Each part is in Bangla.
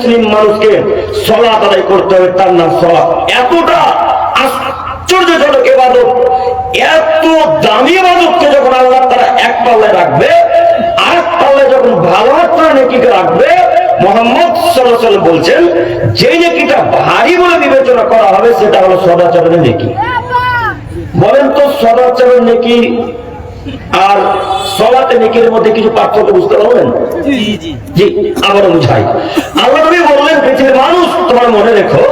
মুসলিম মানুষকে সালাত আদায় করতে হবে, তার নাম সালাত। এতটা আশ্চর্যজনক ইবাদত, এত দামি ইবাদতকে যখন আল্লাহ তাআলা এক পাল্লায় রাখবে, আরেক পাল্লায় যখন ভালো নেকিকে রাখবে, মুহাম্মদ সাল্লাল্লাহু আলাইহি ওয়াসাল্লাম বলছেন যে নেকিটা ভারী বলে বিবেচনা করা হবে সেটা হলো সদাচরণের নেকি। বলেন তো সদাচরণ নেকি আর সালাতে নেকির মধ্যে কিছু পার্থক্য বুঝতে পারবেন? জি, আবারও বুঝাই। আল্লাহ নবী বললেন পৃথিবীর মানুষ তোমরা মনে রেখো,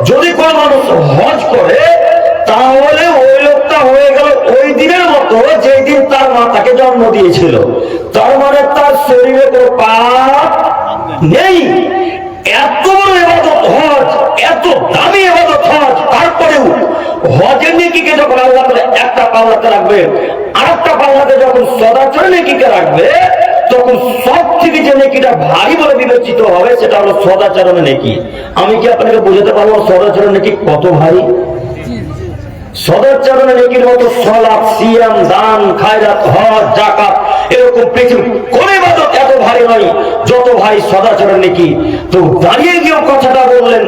যদি কোন মানুষ হজ করে তাহলে ওই লোকটা হয়ে গেল ওই দিনের মতো যেই দিন তার মা তাকে জন্ম দিয়েছিল। তার মানে তার শরীরে কোনো পাপ নেই। এত বড় ইবাদত হজ, এত দামি ইবাদত হজ, তারপরেও হজের নেকিকে যখন আল্লাহ তাআলা একটা পাল্লাতে রাখবে, আরেকটা পাল্লাতে যখন সদাচরণ নেকিকে রাখবে, তখন সব থেকে যে নেকিটা ভারী বলে বিবেচিত হবে সেটা হলো সদাচরণের নেকি। আমি কি আপনাকে বোঝাতে পারবো সদাচরণ নেকি কত ভারী? সদাচরণের নেকির মতো সালাত, সিয়াম, দান, খায়রাত, হজ, যাকাত এরকম পৃথিবীর কোন ইবাদত এত ভারী নয় যত ভারী সদাচরণ নেকি। তো দাঁড়িয়ে গিয়েও কথাটা বললেন,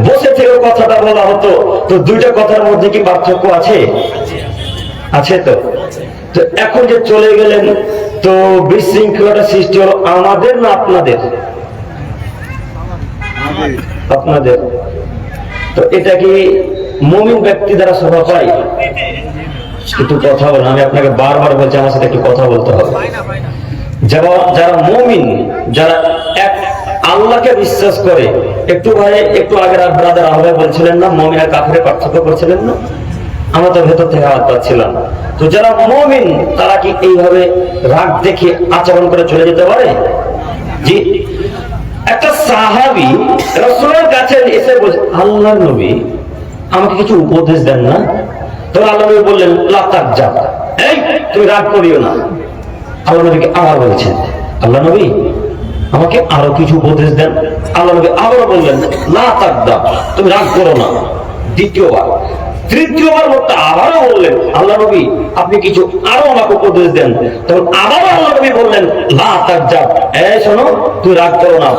বসে থেকেও কথাটা বলা হতো, তো দুইটা কথার মধ্যে কি পার্থক্য আছে? আছে তো। তো এখন যে চলে গেলেন, তো বিশৃঙ্খলাটা সৃষ্টি হলো আমাদের না আপনাদের? আপনাদের। তো এটা কি মুমিন ব্যক্তি দ্বারা শোভা পায়? একটু কথা বলেন, আমি আপনাকে বারবার বলছি আমার সাথে একটু কথা বলতে হবে। যারা মুমিন, যারা এক আল্লাহকে বিশ্বাস করে, একটু ভাই একটু আগে ব্রাদার আহ্বান বলছিলেন না মুমিন আর কাফিরের পার্থক্য করছিলেন না? আমরা তো ভেতর থেকে আওয়াজ পাচ্ছিলাম। তো যারা মুমিন তারা কি এইভাবে রাগ দেখে আচরণ করে চলে যেতে পারে? জি। একটা সাহাবী রাসূলের কাছে এসে বলছে, আল্লাহর নবী আমাকে কিছু উপদেশ দেন না। তো আল্লাহ নবী বললেন, লা তাকজাব, এই তুমি রাগ করিও না। আল্লাহ নবীকে আবার বলছেন, আল্লাহ নবী আমাকে আরো কিছু উপদেশ দেন। আল্লাহ নবী আবারও বললেন, লা তাকজাব, তুমি রাগ করো না। দ্বিতীয়বার, তৃতীয়বার লোকটা আবারও বললেন, আল্লাহ নবী আপনি কিছু আরো আমাকে উপদেশ দেন। তখন আবারও আল্লাহ নবী বললেন, লা তাকজাব, এই শোনো তুই রাগ করো না।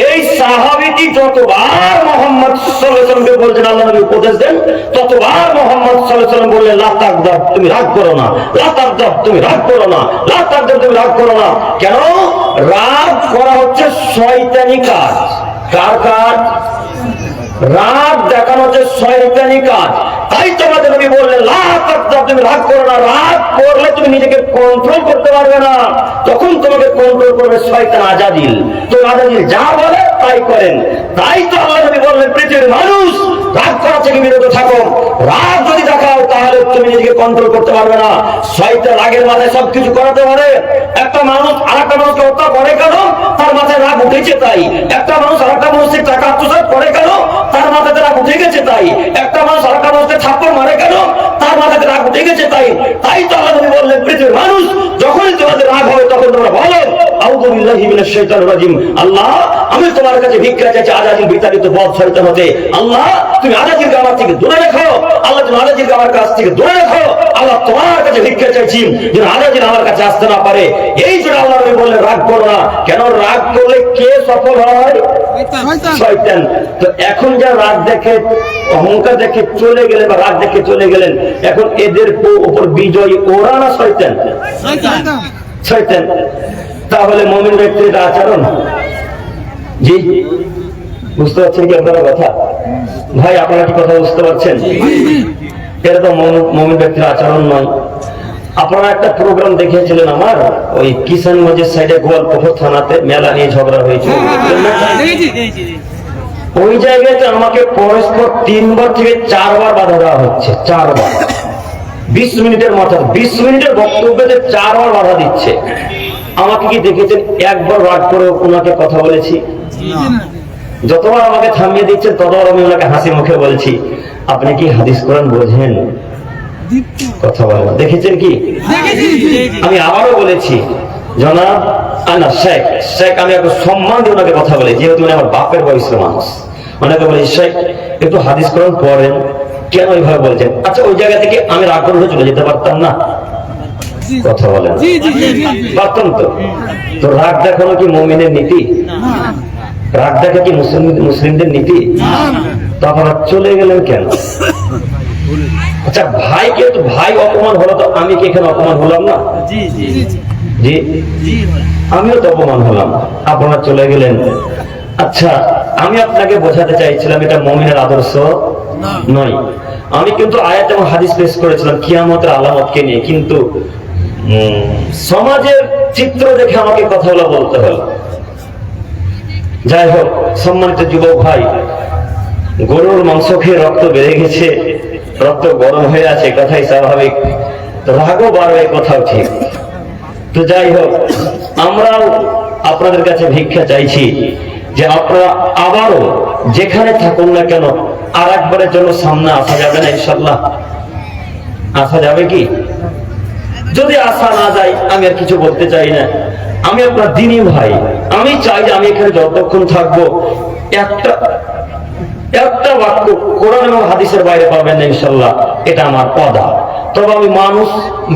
এই সাহাবীটি যতবার মুহাম্মদ সাল্লাল্লাহু আলাইহি ওয়াসাল্লামকে বলছেন আল্লাহ নবী উপদেশ দেন, ততবার মুহাম্মদ সাল্লাল্লাহু আলাইহি ওয়াসাল্লাম বললেন, লা তাকজাব, তুমি রাগ করো না। লা তাকজাব, তুমি রাগ করো না। লা তাকজাব, তুমি রাগ করো না। কেন? রাগ করা হচ্ছে শয়তানি কাজ। কার কাজ? রাগ দেখানো হচ্ছে শয়তানি কাজ। তাই তোমাদের নবী বললেন, লা তাকজাব, তুমি রাগ করো না। রাগ করলে তুমি নিজেকে কন্ট্রোল করতে পারবে না, তখন তোমাকে কন্ট্রোল করবে শয়তান আজাদিল। তো আজাদিল যা বলে তাই করেন। তাই তো আল্লাহ নবী বললেন, পৃথিবীর মানুষ রাগ করা থেকে বিরত থাকো। রাগ যদি দেখাও তাহলে তুমি নিজেকে কন্ট্রোল করতে পারবে না। শয়তান রাগের মাথায় সবকিছু করাতে পারে। একটা মানুষ আরেকটা মানুষকে হত্যা করে কেন? তার মাথায় রাগ উঠেছে তাই। একটা মানুষ আরেকটা মানুষের টাকা আত্মসাৎ করে কেন? তার মাথাতে রাগ উঠে গেছে তাই। একটা মানুষ আরেকটা মানুষকে থাপ্পড় মারে কেন? তার মাথাতে রাগ উঠে গেছে তাই। তাই তো আল্লাহ নবী বললেন, পৃথিবীর মানুষ যখনই তোমাদের রাগ হবে তখন তোমরা বলো, আউযু বিল্লাহি মিনাশ শাইতানির রাজিম, আল্লাহ আমি তোমার কাছে ভিক্ষা চাইছি আজাজিল বিতাড়িত বদ শয়তান হতে। আল্লাহ তুমি আজাজিলকে আমার থেকে দূরে রাখো। আল্লাহ তুমি আজাজিলকে আমার কাছ থেকে দূরে রাখো। আল্লাহ তোমার কাছে ভিক্ষা চাইছি যেন আজাজিল আমার কাছে আসতে না পারে। এই জন্য আল্লাহ নবী বললেন, রাগ করো না। কেন? রাগ করলে কে সফল হয়? শয়তান। তো এখন যা রাগ দেখে, অহংকার দেখে চলে গেলেন বা রাগ দেখে চলে গেলেন, এখন এদের উপর বিজয়ী ওরা না শয়তান? শয়তান। তাহলে মুমিন ব্যক্তির আচরণ, জি বুঝতে পারছেন কি আপনারা কথা? ভাই আপনারা কি কথা বুঝতে পারছেন? এটা তো মুমিন ব্যক্তির আচরণ নয়। আপনারা একটা প্রোগ্রাম দেখিয়েছিলেন আমার ওই কিষানগঞ্জের সাইডে গোয়ালপুকুর থানাতে মেলা নিয়ে ঝগড়া হয়েছিল। ওই জায়গাতে আমাকে পরস্পর 3 বার থেকে 4 বার বাধা দেওয়া হচ্ছে। 4 বার 20 মিনিটের মাথায় 20 মিনিটের বক্তব্যতে 4 বার বাধা দিচ্ছে। আমাকে কি দেখেছেন একবার রাগ করে ওনাকে কথা বলেছি? যতবার আমাকে থামিয়ে দিচ্ছেন ততবার আমি ওনাকে হাসি মুখে বলছি, আপনি কি হাদিস কোরআন বোঝেন? কথা বলেন। দেখেছেন কি? আমি আবারও বলেছি, জনাব আনা শেখ, শেখ আমি একটু সম্মান দিয়ে ওনাকে কথা বলি, যেহেতু উনি আমার বাপের বয়সের মানুষ। ওনাকে বলি, শেখ একটু হাদিস কোরআন পড়েন। কেন এইভাবে বলছেন? আচ্ছা ওই জায়গা থেকে আমি রাগ করে চলে যেতে পারতাম না? কথা বলেন। পারতাম তো। তো রাগ দেখানো কি মুমিনের নীতি? রাগ দেখা কি মুসলিমদের নীতি? তো আপনারা চলে গেলেন কেন? আচ্ছা, ভাইকে তো ভাই অপমান হলো, তো আমি কি এখানে অপমান হলাম না? জি, আমিও তো অপমান হলাম, আপনারা চলে গেলেন। আচ্ছা, আমি আপনাকে বোঝাতে চাইছিলাম এটা মুমিনের আদর্শ নয়। আমি কিন্তু আয়াত এবং হাদিস পেশ করেছিলাম কিয়ামতের আলামতকে নিয়ে, কিন্তু সমাজের চিত্র দেখে আমাকে কথাগুলো বলতে হলো। যাই হোক, সম্মানিত যুবক ভাই, গরুর মাংস খেয়ে রক্ত বেড়ে গেছে, রক্ত গরম হয়ে আছে, কথাই স্বাভাবিক, রাগও বাড়বে, কথাও ঠিক। তো যাই হোক, আমরাও আপনাদের কাছে ভিক্ষা চাইছি যে আপনারা আবারও যেখানে থাকুন না কেন আর একবারের জন্য সামনে আসা যাবে না? ইনশাল্লাহ আসা যাবে কি? যদি আসা না যায়, আমি আর কিছু বলতে চাই না। আমি আপনার দিনী ভাই, আমি চাই যে আমি এখানে যতক্ষণ থাকবো একটা বাক্য কোরআন এবং হাদিসের বাইরে পাবেন না ইনশাল্লাহ, এটা আমার ওয়াদা। তবে আমি মানুষ,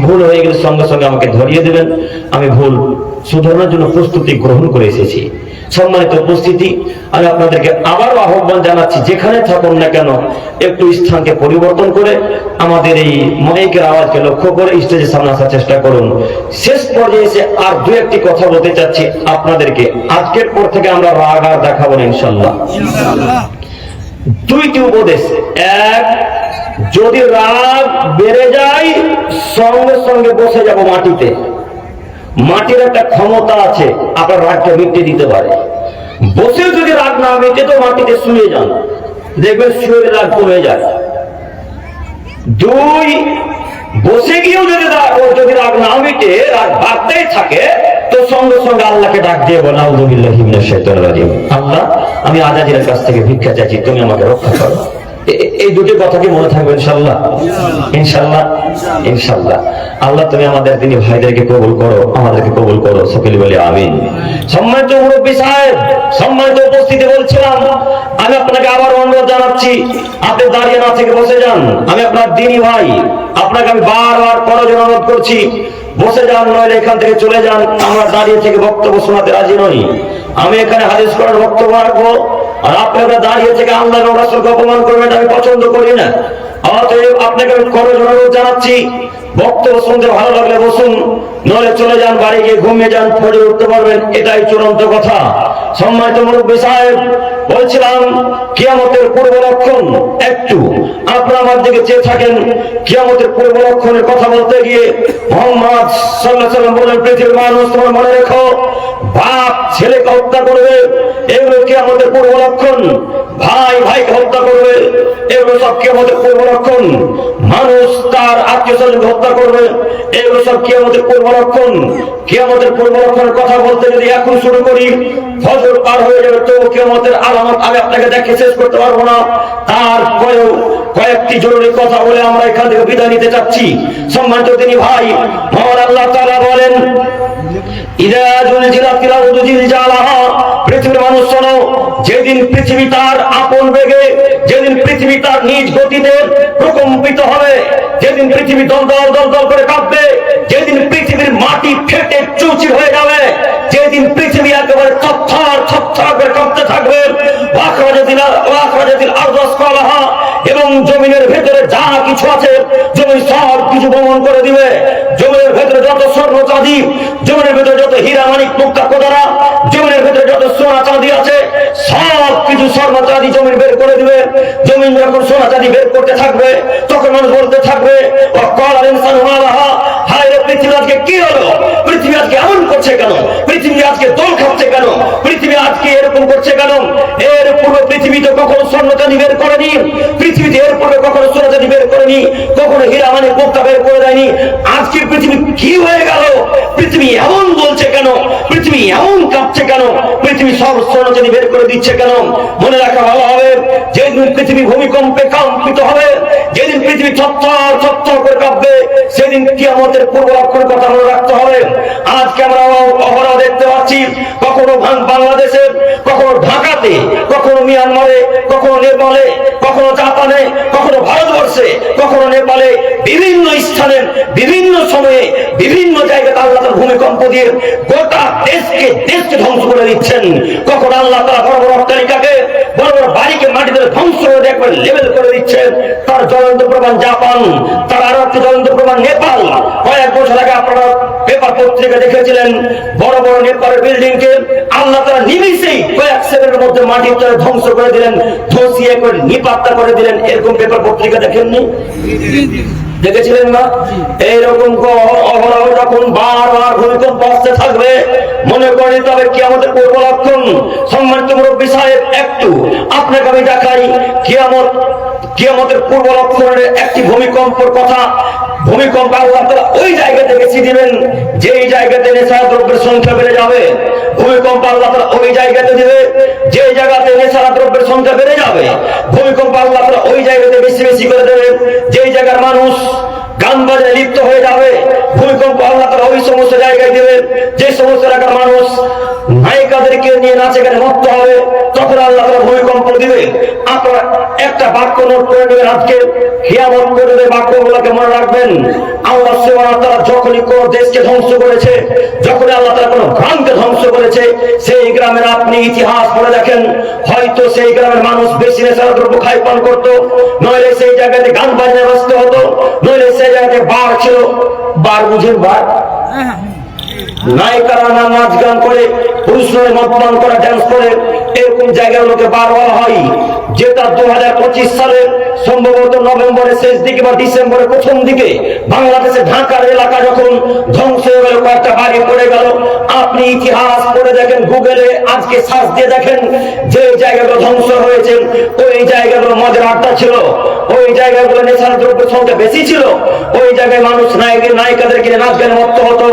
ভুল হয়ে গেলে সঙ্গে সঙ্গে আমাকে ধরিয়ে দেবেন। আমি ভুল শুধরানোর জন্য প্রস্তুতি গ্রহণ করে এসেছি। সম্মানিত উপস্থিতি, আমি আপনাদেরকে আবারও আহ্বান জানাচ্ছি, যেখানে থাকুন না কেন একটু স্থানকে পরিবর্তন করে আমাদের এই মাইকের আওয়াজকে লক্ষ্য করে স্টেজের সামনে আসার চেষ্টা করুন। শেষ পর্যায়ে এসে আর দু একটি কথা বলতে চাচ্ছি আপনাদেরকে। আজকের পর থেকে আমরা রাগ আর দেখাবো না ইনশাল্লাহ। দুইটি উপদেশ। এক, যদি রাগ বেড়ে যায় সঙ্গে সঙ্গে বসে যাব মাটিতে। মাটির একটা ক্ষমতা আছে আপনার রাগকে মিটিয়ে দিতে পারে। বসে যদি রাগ না মেটে তো মাটিতে শুয়ে যান, দেখবেন শুয়ে রাগ কমে যায়। দুই, বসে গিয়েও যদি রাগ না মিটে, রাগ বাড়তেই থাকে, তো সঙ্গে সঙ্গে আল্লাহকে ডাক দিয়ে বলা, আউযুবিল্লাহি মিনাশ শাইতানির রাজিম, আল্লাহ আমি আজাজিরের কাছ থেকে ভিক্ষা চাইছি, তুমি আমাকে রক্ষা করো। এই দুটি কথা কি মনে থাকবে ইনশাল্লাহ? ইনশাল্লাহ, ইনশাল্লাহ। আল্লাহ তুমি আমাদের তিনি ভাইদেরকে কবুল করো, আমাদেরকে কবুল করো, সকলে বলি আমিন। সম্মানিত মুরব্বী সাহেব, সম্মানিত উপস্থিতি, বলছিলাম আমি আপনাকে আবার অনুরোধ জানাচ্ছি, আপনি দাঁড়িয়ে না থেকে বসে যান। আমি আপনার দিনী ভাই, আপনাকে আমি বারবার করজোড়ে অনুরোধ করছি, বসে যান, নইলে এখান থেকে চলে যান। আমরা দাঁড়িয়ে থেকে বক্তব্য শোনাতে রাজি নই। আমি এখানে হাদিস করার বক্তব্য রাখবো, আর আপনারা দাঁড়িয়ে থেকে আল্লাহ এবং রাসূলকে অপমান করবেন, আমি পছন্দ করি না। অতএব আপনাকে আমি করজোড়ে অনুরোধ জানাচ্ছি, বক্তব্য শুনতে ভালো লাগলে বসুন, নইলে চলে যান, বাড়ি গিয়ে ঘুমিয়ে যান, ফজর উঠতে পারবেন, এটাই চূড়ান্ত কথা। সম্মানিত মুরব্বী সাহেব, বলছিলাম কিয়ামতের পূর্ব লক্ষণ একটু আপনারা আমার দিকে চেয়ে থাকেন। কিয়ামতের পূর্ব লক্ষণের কথা বলতে গিয়ে মুহাম্মদ সাল্লাল্লাহু আলাইহি ওয়াসাল্লাম বলেন, পৃথিবীর মানুষ তোমরা মনে রেখো, বাপ ছেলেকে হত্যা করবে, এগুলো কিয়ামতের পূর্ব লক্ষণ। ভাই ভাইকে হত্যা করবে, এগুলো সব কিয়ামতের পূর্ব লক্ষণ। মানুষ তার আত্মীয় স্বজনকে হত্যা করবে, এগুলো সব কিয়ামতের পূর্ব লক্ষণ। কিয়ামতের পূর্ব লক্ষণের কথা বলতে যদি এখন শুরু করি, ফজর পার হয়ে যাবে, তো কিয়ামতের আলামত আমি আপনাকে দেখে শেষ করতে পারবো না। তার কয়েকটি জরুরি কথা বলে আমরা এখান থেকে বিদায় নিতে চাচ্ছি। সম্মানিত তিনি ভাই, মহান আল্লাহ তাআলা বলেন, ইযা জুলজিলাতিল আরদু জিলজালাহা, পৃথিবীর মানুষ শোনো, যেদিন পৃথিবী তার আপন বেগে, যেদিন পৃথিবী তার নিজ গতিতে প্রকম্পিত হবে, যেদিন পৃথিবী দলদল দলদল করে কাঁপবে, যেদিন পৃথিবীর মাটি ফেটে চৌচির হয়ে যাবে, যেদিন পৃথিবী একেবারে থরথর থরথর করে কাঁপতে থাকবে, ওয়াখরাজাতিল আরদু আসফালাহা, এবং জমিনের ভেতরে যা কিছু আছে জমি সব কিছু বমন করে দিবে। জমির ভেতরে যত স্বর্ণ চাঁদি, জমির ভেতরে যত হীরা মানিক মুক্তা কোদারা, জমির ভেতরে যত সোনা চাঁদি আছে, সব কিছু স্বর্ণ চাঁদি জমিন বের করে দিবে। জমিন যখন সোনা চাঁদি বের করতে থাকবে, তখন মানুষ বলতে থাকবে, ওয়াকাল ইনসানু মা লাহা, হায় রে পৃথিবী আজকে কি হলো, পৃথিবী আজকে এমন করছে কেন, পৃথিবী আজকে দোল খাচ্ছে কেন, পৃথিবী আজকে এরকম করছে কেন? এর পূর্বে পৃথিবীতে কখনো স্বর্ণ চাঁদি বের করেনি, পৃথিবীতে এর পূর্বে কখনো সোনা চাঁদি বের করেনি, কখনো হীরা মানিক মুক্তা বের করে দেয়নি। আজকে পৃথিবী কি হয়ে গেল? পৃথিবী এমন বলছে কেন, পৃথিবী এমন কাঁপছে কেন, পৃথিবী সব স্বর্ণ চাঁদি বের করে দিচ্ছে কেন? মনে রাখা ভালো হবে, যেদিন পৃথিবী ভূমিকম্পে কম্পিত হবে, যেদিন পৃথিবী থরথর থরথর করে কাঁপবে, সেদিন কিয়ামতের পূর্ব লক্ষণের কথা মনে রাখতে হবে। আজকে আমরা অহরহ দেখতে পাচ্ছি, কখনো বাংলাদেশে, কখনো ঢাকাতে, কখনো মিয়ানমারে, কখনো নেপালে, কখনো জাপানে, কখনো ভারতবর্ষে, কখনো নেপালে, বিভিন্ন স্থানে বিভিন্ন সময়ে বিভিন্ন জায়গায় আল্লাহ তাআলা ভূমিকম্প দিয়ে গোটা দেশকে ধ্বংস করে দিচ্ছেন। কখনো আল্লাহ তাআলা বড় বড় অট্টালিকাকে, বড় বড় বাড়িকে মাটিতে ধ্বংস করে একবার লেভেল করে দিচ্ছেন। তার জ্বলন্ত প্রমাণ জাপান, তার আরো একটি জ্বলন্ত প্রমাণ নেপাল। কয়েক বছর আগে আপনারা পেপার পত্রিকা দেখেছিলেন, বড় বড় নেপালের বিল্ডিং কে আল্লাহ তাআলা নিমিষেই কয়েক সেকেন্ডের মধ্যে মাটির তলে ধ্বংস করে দিলেন, ধসিয়ে করে নিপাত্তা করে দিলেন। এরকম পেপার পত্রিকা দেখেননি? দেখেছিলেন না? এইরকম অহরহ যখন বারবার ভূমিকম্প আসতে থাকবে, মনে করি তবে কি আমাদের পূর্ব লক্ষণ। সম্মানিত মুরব্বী সাহেব, একটু আপনাকে আমি দেখাই কিয়ামতের পূর্ব লক্ষণের একটি ভূমিকম্পের কথা। ভূমিকম্প আল্লাহ তাআলা ওই জায়গাতে বেশি দিবেন যেই জায়গাতে নেশা দ্রব্যের সংখ্যা বেড়ে যাবে। ভূমিকম্প আল্লাহ তাআলা ওই জায়গাতে দিবে যে জায়গাতে নেশা দ্রব্যের সংখ্যা বেড়ে যাবে। ভূমিকম্প আল্লাহ তাআলা ওই জায়গাতে বেশি বেশি করে দেবে যেই জায়গার মানুষ গান বাজায় লিপ্ত হয়ে যাবে। ভূমিকম্প আল্লাহ তাআলা ওই সমস্ত জায়গায় দিবে যে সমস্ত এলাকার মানুষ নায়িকাদেরকে নিয়ে নাচে গানে মত্ত হবে, তখন আল্লাহ তাআলা ভূমিকম্প দিবে। আপনারা একটা বাক্য নোট করে নেবেন, আজকে কিয়ামত পর্যন্ত বাক্যগুলোকে মনে রাখবেন। আল্লাহ সুবহানাহু ওয়া তাআলা যখনই কোন দেশকে ধ্বংস করেছে, যখন আল্লাহ তাআলা কোন গ্রামকে ধ্বংস করেছে, সেই গ্রামের আপনি ইতিহাস পড়ে দেখেন, হয়তো সেই গ্রামের মানুষ বেশি নেশাদ্রব্য খাই পান করতো, নইলে সেই জায়গাতে গান বাজনায় ব্যস্ত হতো, নইলে সেই জায়গাতে বার ছিল। বার বুঝেন? বার নায়িকারা নাচ গান করে, পুরুষরা মদ্যপান করে, ড্যান্স করে, এরকম জায়গাগুলোকে বার বলা হয়। যেটা 2025 সালে সম্ভবত নভেম্বরের শেষ দিকে বা ডিসেম্বরের প্রথম দিকে বাংলাদেশে ঢাকার এলাকা যখন ধ্বংস হয়ে গেল, কয়েকটা বাড়ি পড়ে গেল, আপনি ইতিহাস পড়ে দেখেন, গুগলে আজকে সার্চ দিয়ে দেখেন, যে জায়গাগুলো ধ্বংস হয়েছে ওই জায়গাগুলো মদের আড্ডা ছিল, ওই জায়গাগুলো নেশার দ্রব্যের সংখ্যা বেশি ছিল, ওই জায়গায় মানুষ নায়িকাদের কিনে নাচ গানে মত্ত হতো,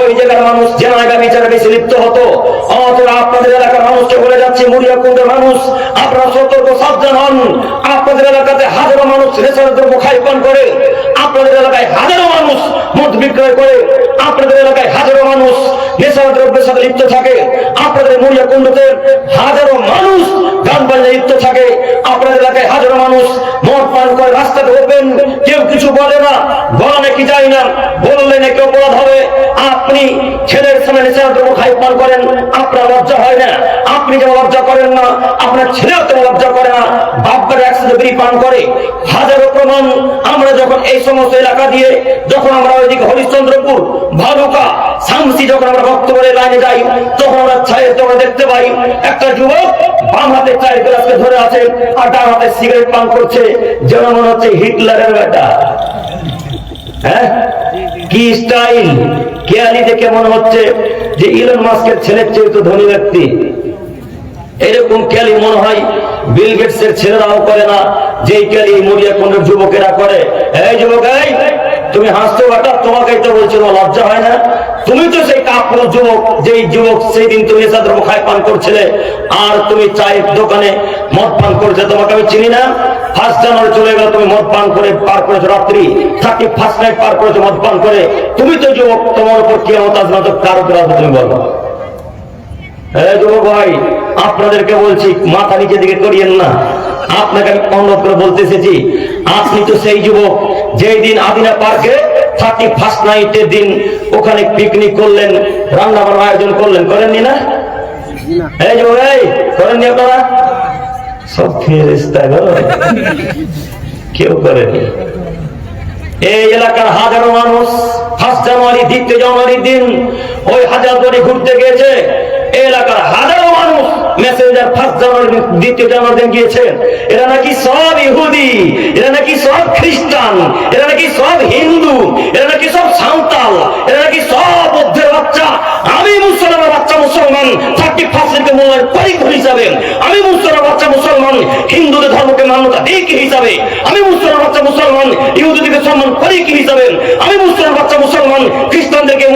ওই জায়গার মানুষ জেনাগা বিচারে বেশি লিপ্ত হতো। অথবা আপনাদের এলাকার মানুষকে বলে যাচ্ছে, মুড়িয়াকুণ্ডের মানুষ, আপনারা সতর্ক সাবধান হন। আপনাদের এলাকাতে হাজারো মানুষ নেশার দ্রব্য খাই পান করে, আপনাদের এলাকায় হাজারো মানুষ মদ বিক্রয় করে, আপনাদের এলাকায় হাজারো মানুষ নেশার দ্রব্যের সাথে লিপ্ত থাকে, আপনাদের মুড়িয়াকুণ্ডতে হাজারো মানুষ গান বাজনায় লিপ্ত থাকে, আপনাদের এলাকায় হাজারো মানুষ মদ পান করে রাস্তাতে ওপেন, কেউ কিছু বলে না, বলা নাকি যায় না, বললে নাকি অপরাধ হবে। আপনি ছেলের সামনে নেশার দ্রব্য খাই পান করেন, আপনার লজ্জা হয় না? আপনি যেমন লজ্জা করেন না, আপনার ছেলেও তেমন লজ্জা করে না। বাপের একসাথে বিড়ি পান করে, হাজারো প্রমাণ। আমরা যখন এই সমস্ত এলাকা দিয়ে যখন আমরা ওইদিকে হরিশ্চন্দ্রপুর, ভালুকা, শামসি যখন আমরা বক্তব্যের লাইনে যাই, তখন আমরা ছায়ের দোকানে দেখতে পাই একটা যুবক বাম হাতে চায়ের গ্লাসকে ধরে আছে আর ডান হাতে সিগারেট পান করছে, যেন মনে হচ্ছে হিটলারের বেটা। হ্যাঁ, কি স্টাইল! কেয়ালি দেখে মনে হচ্ছে যে ইলন মাস্কের ছেলের চেয়ে তো ধনী ব্যক্তি। এরকম কেয়ালি মনে হয় বিল গেটসের ছেলেরাও করে না, যেই কেয়ালি মুড়িয়াকুণ্ডের যুবকেরা করে। এই যুবক, এই তুমি হাসছো বেটা, তোমাকেই তো বলছিল, লজ্জা হয় না? তুমি তো সেই কাপুরুষ যুবক, যেই যুবক সেই দিন তুমি নেশাদ্রব্য খাই পান করছিলে, আর তুমি চায়ের দোকানে মদ পান করছে। তোমাকে আমি চিনি না? 1 জানুয়ারি চলে গেল, তুমি মদ পান করে পার করেছো রাত্রি, 31st নাইট পার করেছো মদ পান করে। তুমি তো যুবক, তোমার উপর কিয়ামত আসবে না, তো কার উপর আসবে তুমি বলো? হ্যাঁ যুবক ভাই, আপনাদেরকে বলছি, মাথা নিচে দিকে করিয়েন না। আপনাকে আমি অনুরোধ করে বলতে এসেছি, আপনি তো সেই যুবক যেই দিন আদিনা পার্কে 31st নাইটের দিন ওখানে পিকনিক করলেন, রান্না বান্নার আয়োজন করলেন, করেননি না? এই যুবক, এই করেননি আপনারা? সব ফেরেশতা গো, কেউ করেনি। এই এলাকার হাজারো মানুষ 1 জানুয়ারি, 2 জানুয়ারির দিন ওই হাজারদুয়ারি ঘুরতে গিয়েছে। এই এলাকার হাজারো মানুষ মেসেঞ্জার 1 জানুয়ারি, 2 জানুয়ারি দিন গিয়েছে। এরা নাকি সব ইহুদি, এরা নাকি সব খ্রিস্টান, এরা নাকি সব হিন্দু, এরা নাকি সব সাঁওতাল, এরা নাকি সব বৌদ্ধের বাচ্চা। আমি মুসলমানের বাচ্চা মুসলমান 31st মূল্যায়ন পরীক্ষা হিসাবে, আমি মুসলমানের বাচ্চা মুসলমান হিন্দুদের ধর্মকে মান্যতা দিক হিসাবে, আমি মুসলমানের বাচ্চা মুসলমান ইহুদিকে সম্মান পরীক্ষা হিসাবে, আমি মুসলমানের বাচ্চা মুসলমান খ্রিস্টানদেরকে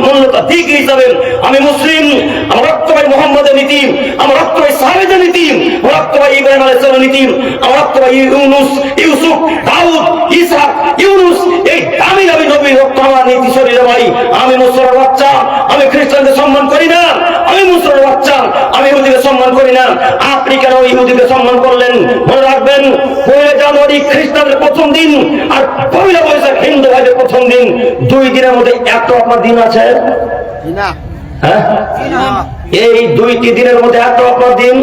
মান্যতা দিক হিসাবে, আমি মুসলিম। আমার রক্ত ভাই মোহাম্মদের নীতি, আমার রক্ত ভাই সাহাবেদের নীতি, আমার রক্ত ভাই ইব্রাহিম আলাইহিস সালামের নীতি, আমার রক্তবাহী ইউনুস, ইউসুফ, দাউদ, ঈসা, ইউনুস, এই দামি দামি নবীর রক্ত আমার নীতি শরীরে ভাই। আমি মুসলমান বাচ্চা, আমি খ্রিস্টানদের সম্মান করি না, আমি মুসলমান বাচ্চা, আমি ইহুদিকে সম্মান করি না। আপনি কেন ইহুদিকে সম্মান করলেন? মনে রাখবেন, 1 জানুয়ারি খ্রিস্টানদের প্রথম দিন আর 1 বৈশাখ হিন্দু ভাইদের প্রথম দিন, 2 দিনের মধ্যে এত আপনার দিন আছে না? হ্যাঁ, এই 2টি দিনের মধ্যে এত আপনার দিন,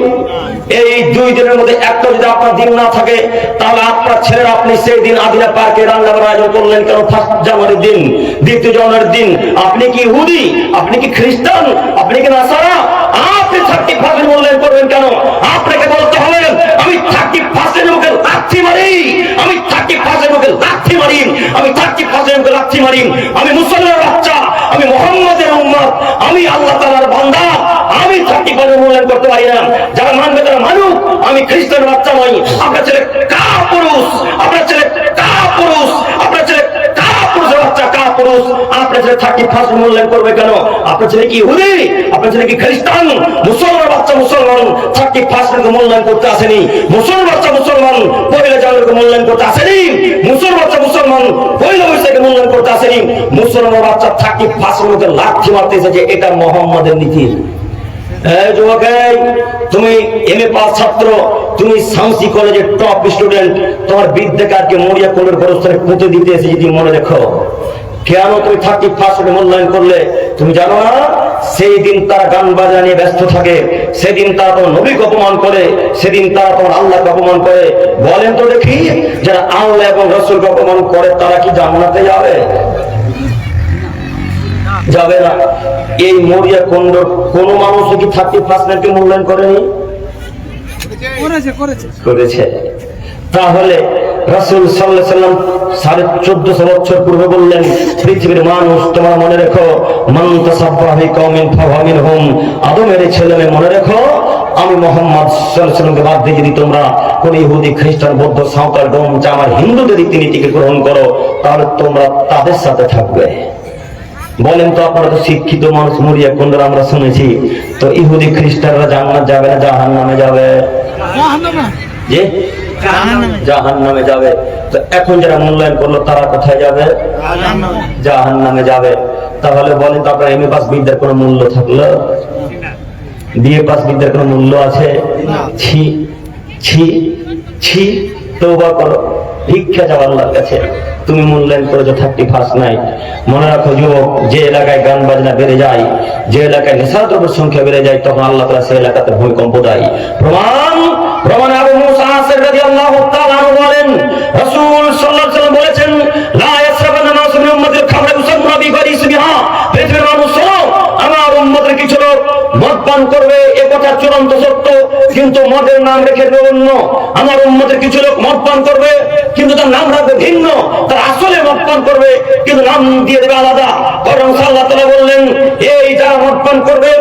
এই 2 দিনের মধ্যে একটা যদি আপনার দিন না থাকে, তাহলে আপনার ছেলেরা আপনি সেই দিন আদিনা পার্কে রান্না করার আয়োজন করলেন কেন? 1 জানুয়ারির দিন, 2 জানুয়ারির দিন। আপনি কি ইহুদি? আপনি কি খ্রিস্টান? আপনি কি নাসারা? আপনি 31 মূল্যায়ন করবেন কেন? আপনাকে বলতে হবে আমি 31 মুখে লাথি মারি, আমি 31 মুখে লাথি মারি, আমি 31 মুখে লাথি মারি। আমি মুসলমানের বাচ্চা, আমি মুহাম্মদের উম্মত, আমি আল্লাহ তাআলার বান্দা, আমি 31 মূল্যায়ন করতে পারি না। যারা মানবে তারা মানুক, আমি খ্রিস্টানের বাচ্চা নই। আপনার ছেলে কাপুরুষ, আপনার ছেলে কাপুরুষ, আপনার ছেলে কাপুরুষের বাচ্চা, কাপুরুষ। আপনার ছেলে 31 মূল্যায়ন করবে কেন? আপনার ছেলে কি ইহুদি? আপনার ছেলে কি খ্রিস্টান? মুসলমান বাচ্চা মুসলমান 31 মূল্যায়ন করতে আসেনি। মুসলমান বাচ্চা মুসলমান 1 জানুয়ারিকে মূল্যায়ন করতে আসেনি। মুসলমান বাচ্চা মুসলমান 1 বৈশাখে মূল্যায়ন করতে আসেনি। মুসলমান বাচ্চা 31 মধ্যে লাথি মারতে এসেছে। এটা মোহাম্মদের নীতি। যুবক, তুমি এমএ পাস ছাত্র, তুমি শামসি কলেজের টপ স্টুডেন্ট, তোমার বিদ্যাকারকে মরিয়া কোলের গোরস্থানে পুঁতে দিতে এসে যদি মনে রেখো, কেন তুমি 31 মূল্যায়ন করলে? তুমি জানো না সেই দিন তারা গান বাজনা নিয়ে ব্যস্ত থাকে, সেদিন তারা তোমার নবীকে অপমান করে, সেদিন তারা তোমার আল্লাহকে অপমান করে। বলেন তো দেখি, যারা আল্লাহ এবং রাসূলকে অপমান করে তারা কি জান্নাতে যাবে? যাবে না। এই মরিয়া কুণ্ডর কোন মানুষ কি 31 মূল্যায়ন করেনি? করেছে। তাহলে রাসূল সাল্লাল্লাহু আলাইহি ওয়াসাল্লাম 1450 বছর পূর্বে বললেন, পৃথিবীর মানুষ তোমরা মনে রেখো, মান তাসাব্বাহা বিকওমিন ফাহুয়া মিনহুম, আদমের ছেলেমেয়ে মনে রেখো, আমি মুহাম্মদ সাল্লাল্লাহু আলাইহি ওয়াসাল্লামকে বাদ দিয়ে যদি তোমরা কোন ইহুদি, খ্রিস্টান, বৌদ্ধ, সাঁওতাল, ডোমচা আমার হিন্দুদের রীতিনীতিকে গ্রহণ করো, তাহলে তোমরা তাদের সাথে থাকবে। বলেন তো, আপনারা তো শিক্ষিত মানুষ, মরিয়া কুণ্ডরা আমরা শুনেছি, তো ইহুদি খ্রিস্টানরা জান্নাত যাবে না জাহান্নামে যাবে? যে জাহান্নামে যাবে। তো এখন যারা মূল্যায়ন করলো তারা কোথায় যাবে? জাহান্নামে যাবে। তাহলে বলেন তো, আপনার এমএ পাস বিদ্যার কোনো মূল্য থাকলো? বিএ পাস বিদ্যার কোনো মূল্য আছে? ছি ছি ছি, তওবা করো, ভিক্ষা চাও আল্লাহর কাছে। তুমি মূল্যায়ন করেছো 31 নাই। মনে রাখো যুবক, যে এলাকায় গান বাজনা বেড়ে যায়, যে এলাকায় নেশাদ্রব্যের সংখ্যা বেড়ে যায়, তখন আল্লাহ তাআলা সেই এলাকাতে ভূমিকম্প দেয়। প্রমাণ আবু মুসা আশআরী রাদিয়াল্লাহু তাআলা আনহু বলেন, রাসূল সাল্লাল্লাহু আলাইহি ওয়াসাল্লাম বলেছেন, লা ইয়াসরাবানা নাসু মিন উম্মতিল খামরা ইউসাম্মা বিগরিসমিহা, পৃথিবীর মানুষ শোনো, আমার উম্মতের কিছু লোক মদ পান করবে, এ কথা চূড়ান্ত সত্য, কিন্তু মদের নাম রেখে দেবে অন্য। আমার উম্মতের কিছু লোক মদ পান করবে, কিন্তু তার নাম রাখবে ভিন্ন, তার আসলে মদ পান করবে কিন্তু নাম দিয়ে দেবে আলাদা। বরং আল্লাহ তাআলা বললেন, এই যারা মদ পান করবে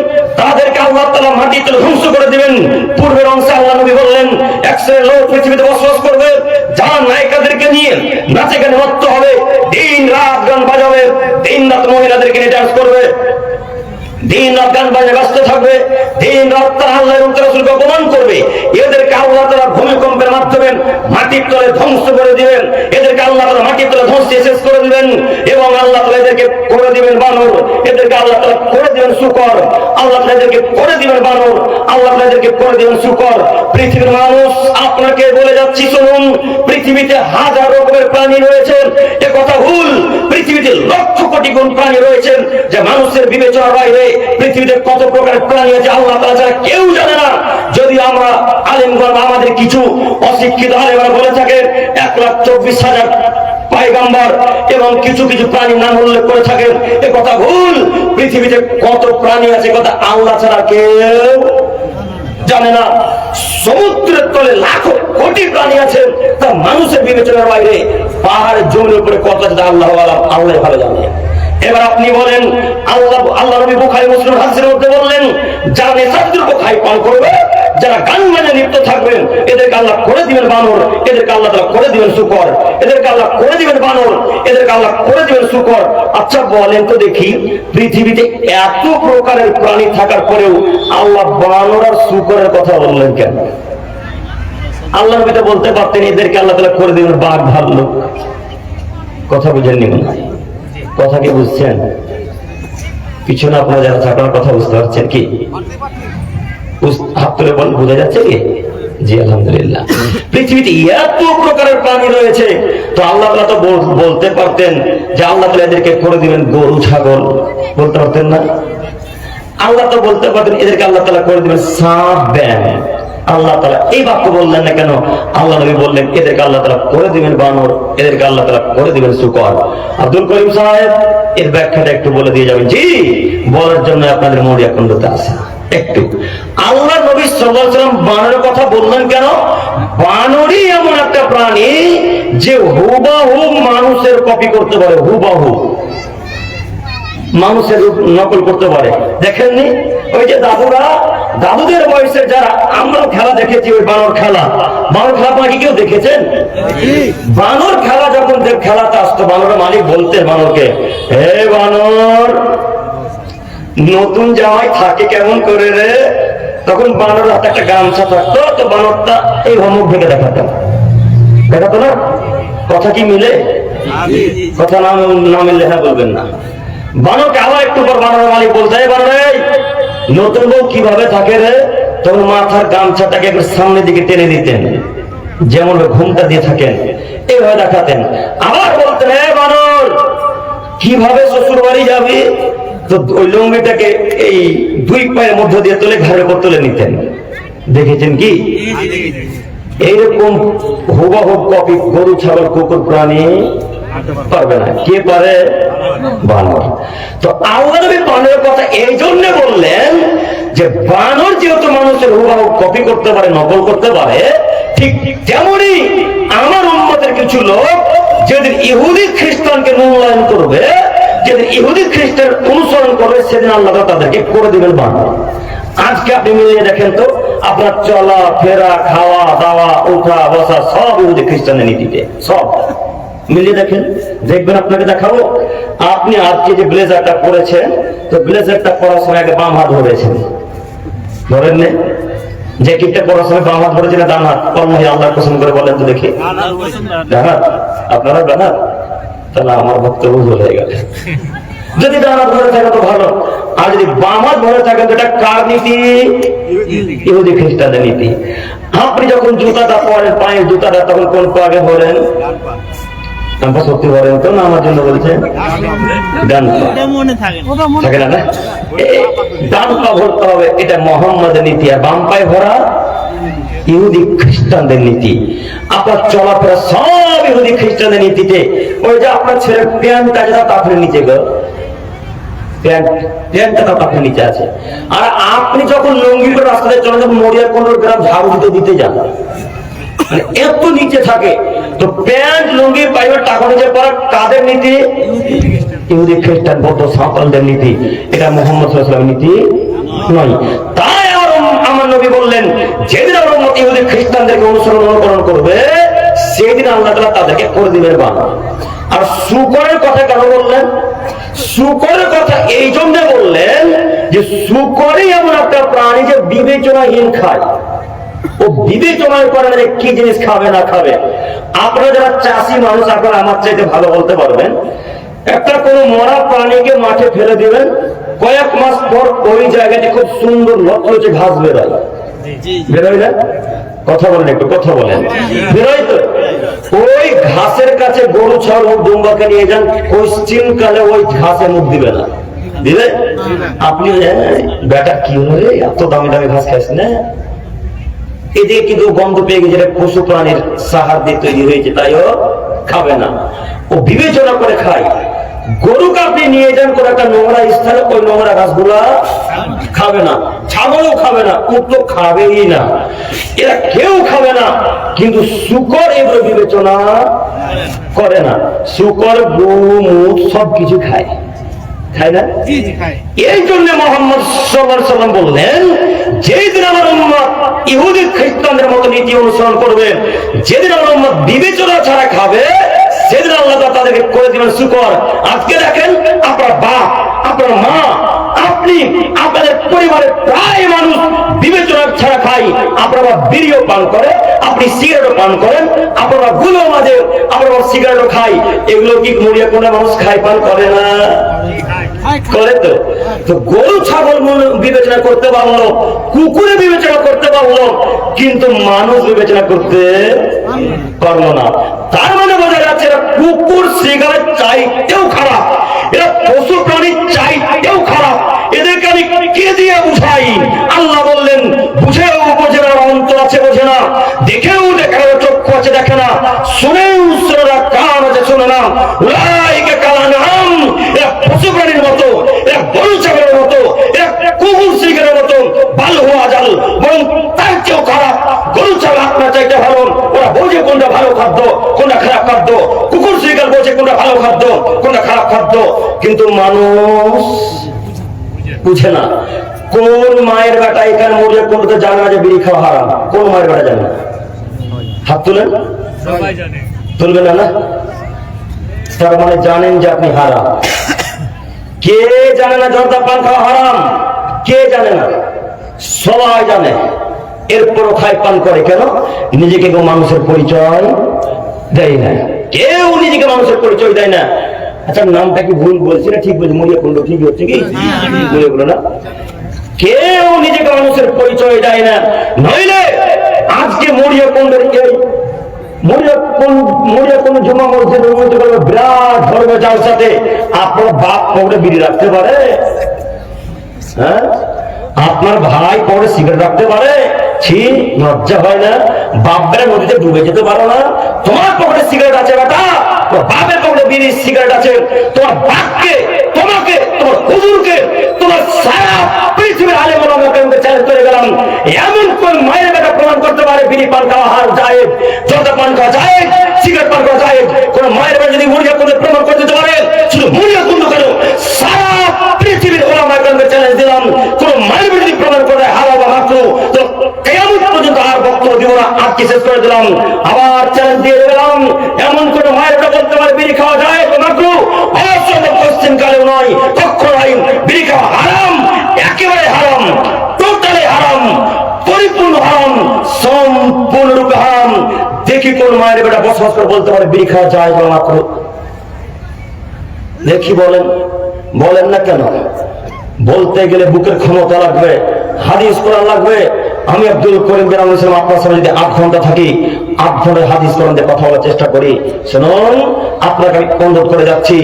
তাদেরকে আল্লাহ তাআলা মাটির তলে ধ্বংস করে দিবেন। পূর্বের অংশে আল্লাহ নবী বললেন, এক শ্রেণীর লোক পৃথিবীতে বসবাস করবে যারা নায়িকাদেরকে নিয়ে নাচে গানে মত্ত হবে, দিন রাত গান বাজাবে, দিন রাত মহিলাদেরকে নিয়ে ডান্স করবে, দিন রাত গান বাজনা ব্যস্ত থাকবে, দিন রাত তারা আল্লাহ এবং তার রাসূলকে অপমান করবে। এদেরকে আল্লাহ তাআলা ভূমিকম্পের মাধ্যমে মাটির তলে ধ্বংস করে দিবেন। এদেরকে আল্লাহ তাআলা মাটির তলে ধ্বংসে শেষ করে দিবেন এবং আল্লাহ তাআলা এদেরকে করে দিবেন বানর, এদেরকে আল্লাহ তাআলা করে দিবেন শূকর, আল্লাহ তাআলা এদেরকে করে দিবেন বানর, আল্লাহ তাআলা এদেরকে করে দিবেন শূকর। পৃথিবীর মানুষ, আপনাকে বলে যাচ্ছি শুনুন, পৃথিবীতে হাজার রকমের প্রাণী রয়েছে, এ কথা ভুল। পৃথিবীতে লক্ষ কোটি গুণ প্রাণী রয়েছেন যে মানুষের বিবেচনার বাইরে। পৃথিবীতে কত প্রকারের প্রাণী আছে আল্লাহ তাআলা ছাড়া কেউ জানে না। যদি আমরা আলেমগণ, আমাদের কিছু অশিক্ষিত আলেমরা বলে থাকে 1,24,000 পয়গম্বর এবং কিছু কিছু প্রাণীর নাম উল্লেখ করে থাকেন, এ কথা ভুল। পৃথিবীতে কত প্রাণী আছে কথা আল্লাহ ছাড়া কেউ জানে না। সমুদ্রের তলে লাখো কোটি প্রাণী আছে, তা মানুষের বিবেচনার বাইরে। পাহাড় জমির উপরে কত আছে আল্লাহ ভালো জানে। এবার আপনি বলেন, আল্লাহ নবী বুখারী মুসলিম হাদিসের মধ্যে বললেন, যারা নেশাদ্রব্য খায় পান করবে, যারা গান বাজনা লিপ্ত থাকবেন, এদেরকে আল্লাহ করে দিবেন বানর, এদেরকে আল্লাহ তাআলা করে দিবেন শূকর, এদেরকে আল্লাহ করে দিবেন বানর, এদেরকে আল্লাহ করে দিবেন শূকর। আচ্ছা বলেন তো দেখি, পৃথিবীতে এত প্রকারের প্রাণী থাকার পরেও আল্লাহ বানর আর শূকরের কথা বললেন কেন? আল্লাহ নবী তো বলতে পারতেন এদেরকে আল্লাহ তাআলা করে দিবেন বাঘ ভাল্লুক। কথা বুঝেননি মনে হয়? কথা কি বুঝছেন? পিছনে আপনারা যারা থাকার কথা বুঝতে পারছেন কি? হাত তুলে বল, বোঝা যাচ্ছে কি? জি আলহামদুলিল্লাহ। পৃথিবীতে এত প্রকারের প্রাণী রয়েছে, তো আল্লাহ তাআলা তো বলতে পারতেন যে আল্লাহ তাআলা এদেরকে করে দিবেন গরু ছাগল, বলতে পারতেন না? আল্লাহ তো বলতে পারতেন এদেরকে আল্লাহ তাআলা করে দিবেন সাপ ব্যাং। আল্লাহ তাআলা এই বাক্য বললেন না কেন? আল্লাহ নবী বললেন এদেরকে আল্লাহ তাআলা করে দিবেন বানর, এদেরকে আল্লাহ তাআলা করে দিবেন শুকর। আব্দুল করিম সাহেব এর ব্যাখ্যাটা একটু বলে দিয়ে যাবেন। জি, বলার জন্য আপনাদের মরিয়া কুণ্ডতে আছে একটু। আল্লাহ নবী সাল্লাল্লাহু আলাইহি ওয়াসাল্লাম বানরের কথা বললেন কেন? বানরই এমন একটা প্রাণী যে হুবাহু মানুষের কপি করতে পারে, হুবাহু মানুষের রূপ নকল করতে পারে। দেখেননি ওই যে দাদুদের বয়সের যারা, আমরা খেলা দেখেছি ওই বানর খেলা। বানর খেলা আপনারা কি কেউ দেখেছেন? বানর খেলা যখন খেলাতে আসতো, বানরের মালিক বলতেন বানরকে, হে বানর, নতুন জামাই থাকে কেমন করে রে? তখন বানর হাতে একটা গামছা থাকতো, তো বানরটা এই হোমক ভেঙে দেখাতো না? কথা কি মিলে? কথা না মিললে হ্যাঁ বলবেন না। বানরকে আবার একটু পর বানরের মালিক বলতে, নতুন বউ কিভাবে থাকে রে? তখন মাথার গামছাটাকে একটু সামনের দিকে টেনে দিতেন, যেমন ঘুমটা দিয়ে থাকেন এইভাবে দেখাতেন। আবার বলতেন, হে বানর, কিভাবে শ্বশুর বাড়ি যাবি? তো ওই লুঙ্গিটাকে এই দুই পায়ের মধ্য দিয়ে তুলে ঘাড়ের উপর তুলে নিতেন। দেখেছেন কি? এইরকম হুবহু কপি গরু ছাগল কুকুর প্রাণী পারবে না। কে পারে? বানর। তো আল্লাহ নবী বানরের কথা এই জন্য বললেন যে বানর যেহেতু মানুষের হুবহু কপি করতে পারে, নকল করতে পারে, ঠিক তেমনি আমার উম্মতের কিছু লোক যেদিন ইহুদি খ্রিস্টানকে মূল্যায়ন করবে, যেদিন ইহুদি খ্রিস্টান অনুসরণ করবে, সেদিন আল্লাহ তাদেরকে করে দিবেন বানর। আজকে আপনি মিলিয়ে দেখেন তো, আপনার চলা ফেরা, খাওয়া দাওয়া, উঠা বসা সব ইহুদি খ্রিস্টানের নীতিতে, সব মিলিয়ে দেখেন, দেখবেন। আপনাকে দেখাবো, আপনি আজকে যে ব্লেজারটা পরেছেন, তো ব্লেজারটা পরার সময় আগে বাম হাত ধরেছেন, ধরেন না? জ্যাকেটটা পরার সময় বাম হাত ধরেছেন না ডান হাত? আল্লাহর কসম করে বলেন তো দেখি। ডান হাত? আপনারা ডান হাত? তাহলে আমার বক্তব্য ভুল হয়ে গেল। যদি ডান হাত ধরে থাকে তো ভালো, আর যদি বাম হাত ধরে থাকে তো এটা কার নীতি? ইহুদি খ্রিস্টানদের নীতি। আপনি যখন জুতাটা পরেন, পায়ের জুতাটা, তখন কোন পা আগে ভরেন? সত্যি বলেন তো, না আমার জন্য বলছেন? ডান পা থাকে না? ডান পা ভরতে হবে, এটা মোহাম্মদের নীতি। আর বাম পায়ে ভরা ইহুদি খ্রিস্টানদের নীতি। আপনার চলাফেরা সব ইহুদি খ্রিস্টানদের নীতিতে। ওই যে আপনার ছেলের প্যান্টটা যেটা তাপের নিচে গেল, প্যান্টটা তাপের নিচে আছে। আর আপনি যখন লুঙ্গি করে রাস্তাতে চলে যাবেন, মরিয়া কোন গ্রাম ঝাড়ু দিতে যান, এত নিচে থাকে, তো প্যান্ট লুঙ্গি পাইবার টাকা নিচে পড়া কাদের নীতি? ইহুদি খ্রিস্টান বৌদ্ধ সাঁওতালদের নীতি। এটা মুহাম্মদ সাল্লাল্লাহু আলাইহি ওয়াসাল্লামের নীতি নয়। তাই আমার নবী বললেন, যেদিন আমার উম্মত ইহুদি খ্রিস্টানদেরকে অনুকরণ করবে, সেদিন আল্লাহ তাআলা তাদেরকে করে দিবেন বানর। আর শুকরের কথা কেন বললেন? শুকরের কথা এই জন্য বললেন যে শুকরই এমন একটা প্রাণী যে বিবেচনাহীন খায়। ও বিবেচনায় করে না যে কি জিনিস খাবে না খাবে। আপনারা যারা চাষি মানুষ, আপনারা আমার চাইতে ভালো বলতে পারবেন। একটা কোনো মরা প্রাণীকে মাঠে ফেলে দিবেন, কয়েক মাস পর ওই জায়গাটি খুব সুন্দর লটলচে ঘাস বেরোয়, বেরোয় না? কথা বলেন, একটু কথা বলেন। বেরোয় তো? ওই ঘাসের কাছে গরু ছাগল দুম্বাকে নিয়ে যান, পশ্চিম কালে ওই ঘাসে মুখ দিবে না, দিবে? আপনি বেটা কি হলে এত দামি দামি ঘাস খাইস না? এদিকে কিন্তু গন্ধ পেয়ে গেছে, পশু প্রাণীর সাহার দিয়ে তৈরি হয়েছে, তাইও খাবে না। ও বিবেচনা করে খায়। গরুকে আপনি নিয়ে যান করে একটা নোংরা স্থানে, ওই নোংরা ঘাসগুলা খাবে না, ছাগলও খাবে না, উট তো খাবেই না, এরা কেউ খাবে না। কিন্তু শুকর এগুলো বিবেচনা করে না। শুকর গু মুখ সবকিছু খায়, খায় না? এই জন্য মুহাম্মদ সাল্লাল্লাহু আলাইহি ওয়াসাল্লাম বললেন, যেদিন আমার উম্মত ইহুদি খ্রিস্টানদের মতো নীতি অনুসরণ করবে, যেদিন আমার উম্মত বিবেচনা ছাড়া খাবে, সেদিন আল্লাহ তাদেরকে করে দিবেন শুকর। আজকে দেখেন, আপনার বাপ, আপনার মা, আপনি আপনাদের পরিবারের প্রায় মানুষ বিবেচনা ছাড়া খাই। আপনারা বিড়িও পান করে, আপনি সিগারেটও পান করেন, আপনারা গুলো মাঝে আপনারা সিগারেটও খাই। এগুলো কি মরিয়া কোনো মানুষ খাই পান করে না? করে তো। তো গরু ছাগল বিবেচনা করতে পারলো, কুকুরে বিবেচনা করতে পারলো, কিন্তু মানুষ বিবেচনা করতে পারলো না। তার মানে বোঝা যাচ্ছে এরা কুকুর সিগারেট চাইতেও খারাপ, এরা পশু প্রাণী চাইতেও খারাপ। এদেরকে আমি কে দিয়ে বুঝাই? আল্লাহ বললেন বুঝেও বোঝে না, অন্তর আছে বোঝে না, দেখেও দেখে না, চক্ষু আছে দেখে না, শুনেও শোনে না, কান আছে শোনে না। উলাইকা কালানাম, এরা পশু প্রাণীর মতো, এরা গরু ছাগলের মতো, এরা কুকুর সিগারেটের মতো, বাল হওয়া জাল, বরং তার চেয়েও খারাপ। গরু ছাগল আপনার চাইতে ভালো, ওরা বোঝে কোনটা ভালো খাদ্য কোনটা খারাপ খাদ্য। কুকুর সিগারেট বোঝে কোনটা ভালো খাদ্য কোনটা খারাপ খাদ্য, কিন্তু মানুষ বুঝে না। কোন মায়ের বেটা এখানে মরে কোনটা জানে না যে বিড়ি খাওয়া হারাম? কোন মায়ের বেটা জানে? হাত তুলেন। তুলবেন না? তার মানে জানেন যে আপনি হারাম। কে জানে না জর্দা পান খাওয়া হারাম? কে জানে না? সবাই জানে, এরপরও খায় পান করে। কেন? নিজেকে কেউ মানুষের পরিচয় দেয় না। কেউ নিজেকে মানুষের পরিচয় দেয় না। আচ্ছা, নামটা কি ভুল বলছি না ঠিক বলছি? মরিয়া কুণ্ড ঠিক হচ্ছে কি? বলে বলো না। কেউ নিজেকে মানুষের পরিচয় দেয় না। নইলে আজকে মরিয়া কুণ্ডের মরিয়া কোন জমা মসজিদের মধ্যে বিরাট ধর্ম যার সাথে আপনার বাপ পকেটে বিড়ি রাখতে পারে? হ্যাঁ, আপনার ভাই পকেটে সিগারেট রাখতে পারে? ছি, লজ্জা হয় না? বাপের নদীতে ডুবে যেতে পারো না? তোমার পকেটে সিগারেট আছে বেটা, তোমার বাপের পকেটে বিড়ি সিগারেট আছে। তোমার বাপকে, তোমাকে, তোমার হুজুরকে, তোমার সারা পৃথিবীর আলেম ওলামাকে চ্যালেঞ্জ করে গেলাম, এমন কোন মায়ের বেটা প্রমাণ করতে পারে বিড়ি পান খাওয়া হার যায়, জর্দা পান খাওয়া যায়, সিগারেট পান খাওয়া যায়? কোন মায়ের বেটা যদি মরিয়া কুণ্ডে প্রমাণ করতে পারে, শুধু মরিয়া কুণ্ড কেন, সারা পৃথিবীর ওলামাকে চ্যালেঞ্জ দিলাম, কোন মায়ের বেটা যদি প্রমাণ করে হারাম বা মাত্র, তো কিয়ামত পর্যন্ত আর বক্তব্য দিব না, আজকে শেষ করে দিলাম। আবার চ্যালেঞ্জ দিয়ে গেলাম, এমন কোন মায়ের বেটা বলতে পারে বিড়ি খাওয়া যায় তো মাত্র, অবশ্যই পশ্চিম কালেও নয়, কখনোই বিড়ি খাওয়া হারাম, একেবারে হারাম, টোটালি হারাম, পরিপূর্ণ হারাম, সম্পূর্ণরূপে হারাম। দেখি কোন মায়ের বেটা বসবাস করে বলতে পারে বিড়ি খাওয়া যায় বা মাত্র? দেখি বলেন। বলেন না কেন? বলতে গেলে বুকের ক্ষমতা লাগবে, হাদিস কোরআন লাগবে। আমি আব্দুল করিম বিন আবদুল সালাম আপনার সামনে যদি 8 ঘন্টা থাকি, 8 ঘন্টা হাদিস কোরআন দিয়ে কথা বলার চেষ্টা করি। শুনুন, আপনাকে আমি অনুরোধ করে যাচ্ছি,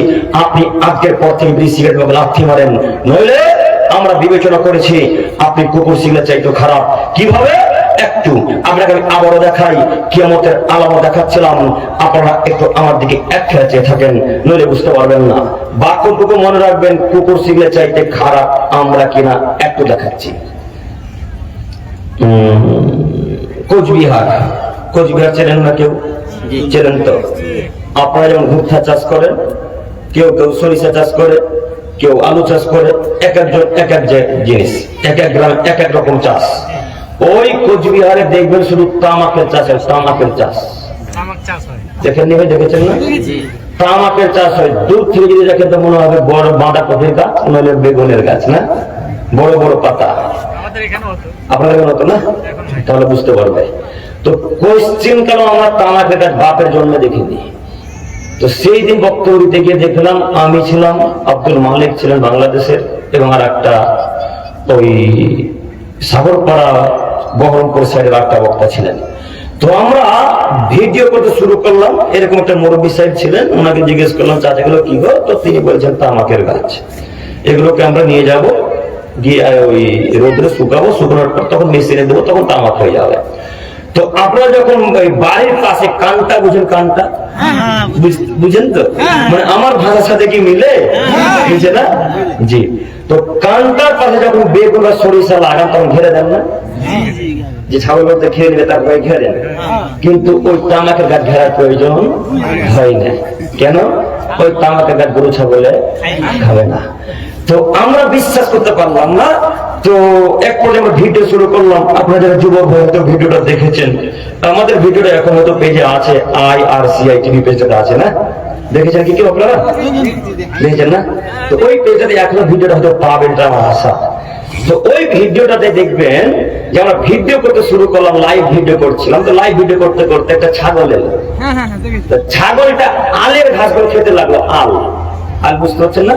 আপনি আজকের পর থেকে বিড়ি সিগারেট বা লাথি মারেন, নইলে আমরা বিবেচনা করেছি আপনি কুকুর সিগারেট চাইতে খারাপ। কিভাবে? একটু আপনাকে আমি আবারও দেখাই, কিয়ামতের আলামত দেখাচ্ছিলাম, আপনারা একটু আমার দিকে এক খেলা চেয়ে থাকেন, নইলে বুঝতে পারবেন না। বাক্যটুকু মনে রাখবেন, কুকুর সিগারেট চাইতে খারাপ আমরা কিনা একটু দেখাচ্ছি। কোচবিহার, কোচবিহার চেনেন না কেউ? চেনেন তো? আপনারা যেমন ভুট্টা চাষ করেন, কেউ কেউ সরিষা চাষ করে, কেউ আলু চাষ করে, এক একজন এক এক জিনিস, এক এক গ্রামে এক এক রকম চাষ। ওই কোচবিহারে দেখবেন শুধু তামাকের চাষ হয়, তামাকের চাষ। দেখেন নি ভাই? দেখেছেন না? তামাকের চাষ হয়। দূর থেকে যদি দেখেন তো মনে হবে বড় বাঁধাকপির গাছ, নইলে বেগুনের গাছ, না? বড় বড় পাতা। আপনাদের এখানে হতো না? তাহলে বুঝতে পারবে। তো কোশ্চিন কেন আমরা তামাকের গাছ বাপের জন্মে দেখিনি? তো সেই দিন বক্তব্য দিতে গিয়ে দেখলাম, আমি ছিলাম, আব্দুল মালিক ছিলেন বাংলাদেশের, এবং আর একটা ওই সাগরপাড়া বহরমপুর সাইডের একটা বক্তা ছিলেন। তো আমরা ভিডিও করতে শুরু করলাম, এরকম একটা মুরব্বী সাহেব ছিলেন, ওনাকে জিজ্ঞেস করলাম চাচাগুলো কি গো? তো তিনি বলছেন তামাকের গাছ, এগুলোকে আমরা নিয়ে যাব, গিয়ে ওই রোদ্রে শুকাবো, শুকানোর পর তখন মেশিনে দেবো, তখন তামাক হয়ে যাবে। তো আপনারা যখন ওই বাড়ির পাশে কানটা, বুঝেন কানটা? বুঝেন তো? মানে আমার ভাষার সাথে কি মিলে? বুঝে না? জি। তো কানটার পাশে যখন বেগুন বা সরিষা লাগান তখন ঘেরে দেন না? যে ছাগল বলতে খেয়ে নেবে তারপরে ঘেরে দেন। কিন্তু ওই তামাকের গাছ ঘেরার প্রয়োজন হয় না। কেন? ওই তামাকের গাছ গরু ছাগলে খাবে না। তো আমরা বিশ্বাস করতে পারলাম না। তো এক পর্যায়ে আমরা ভিডিও শুরু করলাম। আপনারা যারা যুবক হয়তো ভিডিওটা দেখেছেন, আমাদের ভিডিওটা এখন হয়তো পেজে আছে, IRCI টিভি পেজটা আছে, না? দেখেছেন কি কেউ আপনারা? দেখেছেন না? তো ওই পেজটাতে এখনো ভিডিওটা হয়তো পাবেন, এটা আমার আশা। তো ওই ভিডিওটাতে দেখবেন যে আমরা ভিডিও করতে শুরু করলাম, লাইভ ভিডিও করছিলাম, তো লাইভ ভিডিও করতে করতে একটা ছাগল এলো। ছাগলটা আলের ঘাসগুলো খেতে লাগলো। আল বুঝতে পারছেন না?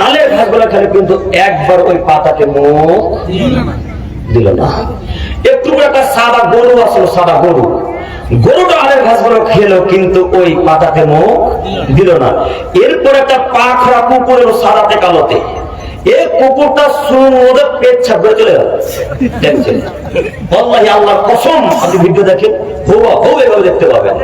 আলের ঘাসগুলো খেলে, কিন্তু একবার ওই পাতাতে মুখ দিল না। একটু একটা সাদা গরু আসলো, সাদা গরুটা আলের ঘাসগুলো খেলো, কিন্তু ওই পাতাতে মুখ দিল না। এরপর একটা পাখরা কুকুর এলো, সাদাতে কালোতে। এই কুকুরটা সুন্দর পেচ্ছাপ করে চলে গেল। আল্লাহর কসম, আপনি ভিডিও দেখেন, দেখতে পাবেন।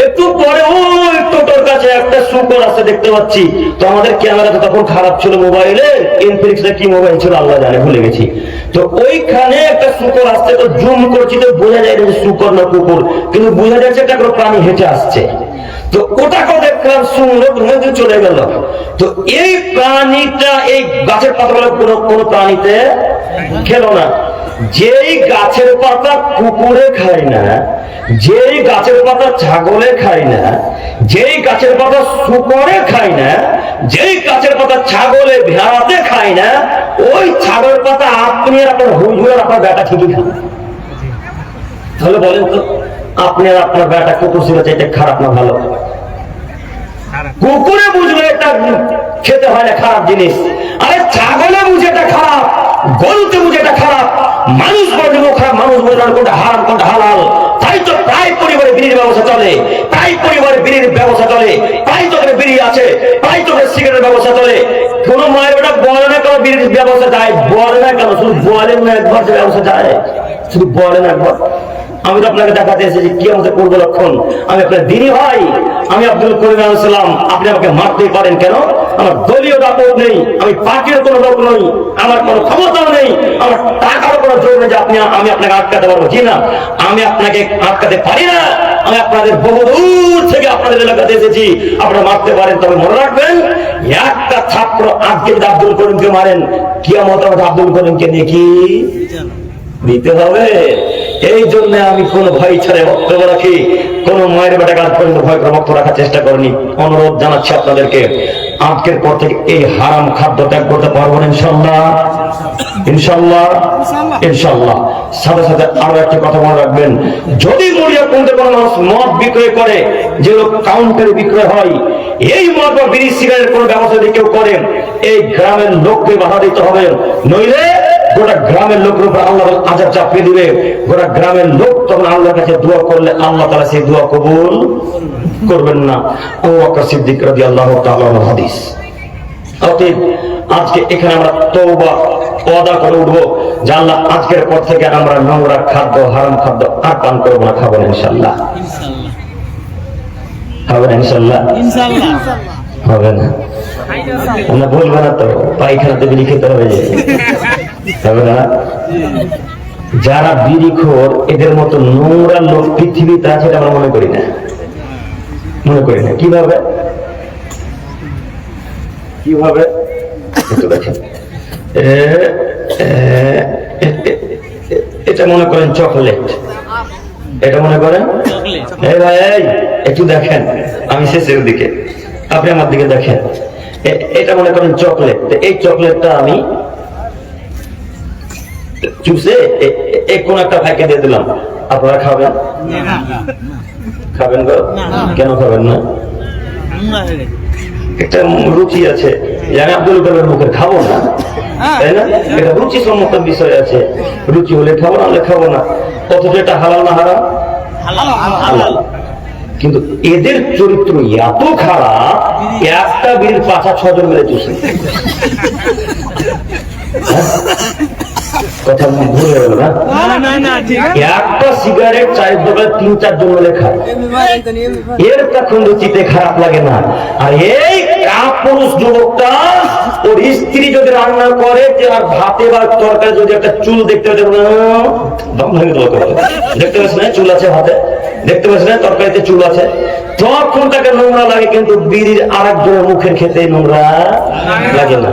একটু পরে ওই টোটোর কাছে একটা শুকর আছে দেখতে পাচ্ছি। তো আমাদের ক্যামেরাটা তখন খারাপ ছিল, মোবাইলে ইনফিনিক্স কি মোবাইল ছিল আল্লাহ জানে, ভুলে গেছি। তো ওইখানে একটা শুকর আসছে, তো জুম করছি, তো বোঝা যায় যে শুকর না কুকুর, কিন্তু বোঝা যাচ্ছে একটা কোনো প্রাণী হেঁটে আসছে। তো ওটাকে দেখলাম সুন্দর নদী চলে গেল। তো এই প্রাণীটা এই গাছের পাতাগুলো কোনো প্রাণীতে খেলো না। যেই গাছের পাতা কুকুরে খায় না, যেই গাছের পাতা ছাগলে খায় না, যেই গাছের পাতা শুকরে খায় না, যেই গাছের পাতা ছাগলে ভেড়াতে খায় না, ওই ছাগলের পাতা আপনি আর আপনার হুজুর আপনার বেটা ঠিকই খান। তাহলে বলেন তো, আপনি আর আপনার বেটা কুকুর ছিল, এটা খারাপ না ভালো? কুকুরে বুঝবে এটা খেতে হয় না, খারাপ জিনিস। আরে ছাগলে বুঝে এটা খারাপ, গরুতে বুঝে এটা খারাপ, মানুষ বুঝবে খারাপ, মানুষ বুঝবে কোনটা হারাম কোনটা হালাল। তাই তো প্রায় পরিবারে বিড়ির ব্যবসা চলে, প্রায় পরিবারে বিড়ির ব্যবসা চলে, প্রায় তো বিড়ি আছে, প্রায় তো সিগারেটের ব্যবসা চলে। কোন মায়ের ওটা বলে না কেন বিড়ির ব্যবসা যায়, বলে না কেন, শুধু বলেন না একবার যে ব্যবসা যায়, শুধু বলেন একবার। আমি তো আপনাকে দেখাতে এসেছি কি আমাদের পূর্ব লক্ষণ। আমি আপনার দিনী ভাই, আমি আব্দুল করিম আলাইহিস সালাম। আপনি আমাকে মারতেই পারেন কেন? আমার দলীয় দাপট নেই, আমি পার্টির কোনো লোক নই, আমার কোনো ক্ষমতাও নেই, আমার টাকার কোনো জোর নেই যে আমি আপনাকে আটকাতে পারবো। জি না, আমি আপনাকে আটকাতে পারি না। আমি আপনাদের বহু দূর থেকে আপনাদের এলাকাতে এসেছি, আপনারা মারতে পারেন, তবে মনে রাখবেন একটা ছাত্র আজকে যদি আব্দুল করিমকে মারেন, কিয়ামত আব্দুল করিমকে নিয়ে কি দিতে হবে। এই জন্য আমি কোন ভয় ছাড়া বক্তব্য রাখি, কোন মায়ের বেটা কাজ পর্যন্ত ভয় করে বক্তব্য রাখার চেষ্টা করিনি। অনুরোধ জানাচ্ছি আপনাদেরকে, আজকের পর থেকে এই হারাম খাদ্য ত্যাগ করতে পারবেন ইনশাল্লাহ, ইনশাল্লাহ, ইনশাল্লাহ। সাথে সাথে আরো একটা কথা মনে রাখবেন, যদি মরিয়া কোনতে কোনো মানুষ মদ বিক্রয় করে, যেগুলো কাউন্টারে বিক্রয় হয়, এই মদ বা বিড়ি সিগারেটের কোনো ব্যবস্থা যদি কেউ করে, এই গ্রামের লোককে বাধা দিতে হবে, নইলে গোটা গ্রামের লোকের উপর আল্লাহ আযাব চাপিয়ে দিবে। গোটা গ্রামের লোক তখন আল্লাহর কাছে দোয়া করলে আল্লাহ তাআলা সেই দোয়া কবুল করবেন না। আবু বকর সিদ্দিক রাদিয়াল্লাহু তাআলা হাদিস। অতএব আজকে এখানে আমরা তওবা ওয়াদা করে উঠবো যে আল্লাহ আজকের পর থেকে আমরা নোংরা খাদ্য, হারাম খাদ্য আর পান করবো না, খাবো না ইনশাআল্লাহ। খাবো না ইনশাআল্লাহ, হবে না, আমরা বলবো না তো পায়খানাতে বিড়ি খেতে হবে, হবে না। যারা বিড়িখোর, এদের মতো নোংরা লোক পৃথিবীতে আছে আমরা মনে করি না, মনে করি না। কিভাবে কিভাবে দেখেন, এটা মনে করেন চকলেট, এটা মনে করেন এই ভাই একটু দেখেন, আমি শেষের দিকে, আপনি আমার দিকে দেখেন, এটা মনে করেন চকলেট। এই চকলেটটা আমি চুষে কোন একটা ভাইকে দিয়ে দিলাম, আপনারা খাবেন? খাবেন গো? কেন খাবেন না? একটা রুচি আছে, আমি আব্দুল কাদের মুখে খাবো না, তাই না? এটা রুচি সম্মত বিষয় আছে, রুচি হলে খাবো না, হলে খাবো না। অথচ এটা হালাল না হারাম? হালাল। কিন্তু এদের চরিত্র এত খারাপ, একটা বিড়ির পাছা 6 জন মিলে চুষে। কথা ভুল হয়ে গেল না? একটা সিগারেট চায়ের দোকানে 3-4 জন মিলে খায়, এর তখন রুচিতে খারাপ লাগে না। আর এই কাপুরুষ যুবকটা, ওর স্ত্রী যদি রান্না করে, যে আর ভাতে বা তরকারি যদি একটা চুল দেখতে পাচ্ছে, দেখতে পাচ্ছ না চুল আছে হাতে, দেখতে পাচ্ছ না তরকারিতে চুল আছে, তখন তাকে নোংরা লাগে। কিন্তু বিড়ির আর একজনের মুখের খেতে নোংরা লাগে না।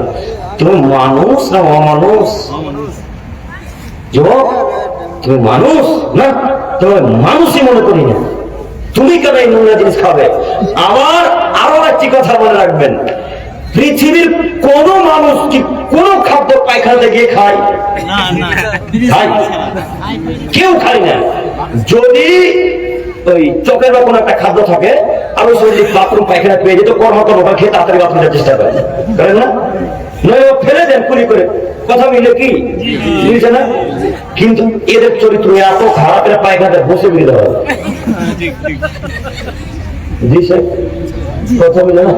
তুমি মানুষ না অমানুষ? যুবক, তুমি মানুষ না, তোমার মানুষই মনে করি না, তুমি কেন এই নোংরা জিনিস খাবে? আবার আরো একটি কথা মনে রাখবেন, পৃথিবীর কোন মানুষ কি কোন খাদ্য পায়খানাতে গিয়ে খায়? খায়? কেউ খায় না। যদি ওই চোখের বা কোনো একটা খাদ্য থাকে আর ওই শরীরে বাথরুম পায়খানা পেয়ে যেত, কর্ম খেয়ে তাড়াতাড়ি বাথরুম যাওয়ার চেষ্টা করেন, করেন না? নয় ফেলে দেন কুলি করে। কথা মিলে কি বুঝছে না? কিন্তু এদের চরিত্র এত খারাপ, এরা পায়খানাতে বসে মিলে দেওয়া। জি স্যার, কথা মিলে না?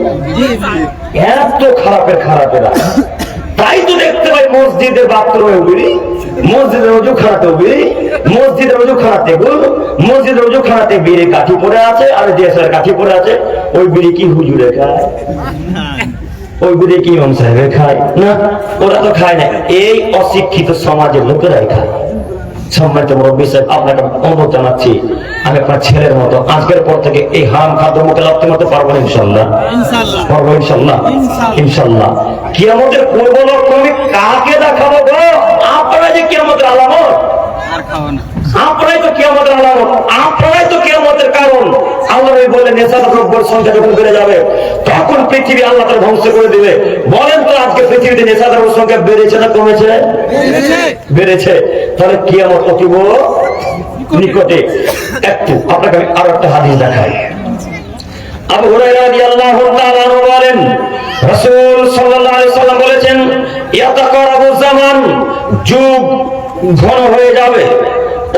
এত খারাপের খারাপেরা। তাই তো দেখতে পাই মসজিদের বাথরুমে বিড়ি, মসজিদের ওযুখানাতেও বিড়ি, মসজিদের ওযুখানা টেবিল, মসজিদের ওযুখানাতে বিড়ি কাঠি পড়ে আছে, আর ডিএসএলআর কাঠি পড়ে আছে। ওই বিড়ি কি হুজুরে খায়? ওই বিড়ি কি ইমাম সাহেবে খায়? না, ওরা তো খায় না। এই অশিক্ষিত সমাজের লোকেরাই খায়। সম্মানিত মুরব্বী সাহেব, আপনাকে অনুরোধ জানাচ্ছি, আমি আপনার ছেলের মতো আজকের পর থেকে এই হারাম খাদ্য মুখে লাগতে মতো পারবো না, ইনশাল্লাহ পারবো, ইনশাল্লাহ ইনশাল্লাহ। কিয়ামতের পূর্ব লক্ষ্য আমি কাকে দেখাবো গো? আপনারা যে কিয়ামতের আলামত, আপনারাই তো কিয়ামতের আলামত, আপনারাই তো কিয়ামতের কারণ। আল্লাহ বলে নেশা দ্রব্যের সংখ্যা যখন বেড়ে যাবে তখন পৃথিবী আল্লাহ তাআলা ধ্বংস করে দিবে। বলেন তো আজকে পৃথিবীতে নেশা দ্রব্যের সংখ্যা বেড়েছে না কমেছে? বেড়েছে। তাহলে কিয়ামত অতীব নিকটে। একটু আপনাকে আমি আরো একটা হাদিস দেখাই। আবু হুরায়রা রাদিয়াল্লাহু তাআলা আনহু বলেন, রাসূল সাল্লাল্লাহু আলাইহি সাল্লাম বলেছেন, ইয়াতাকারাবু জামান, যুগ ঘন হয়ে যাবে।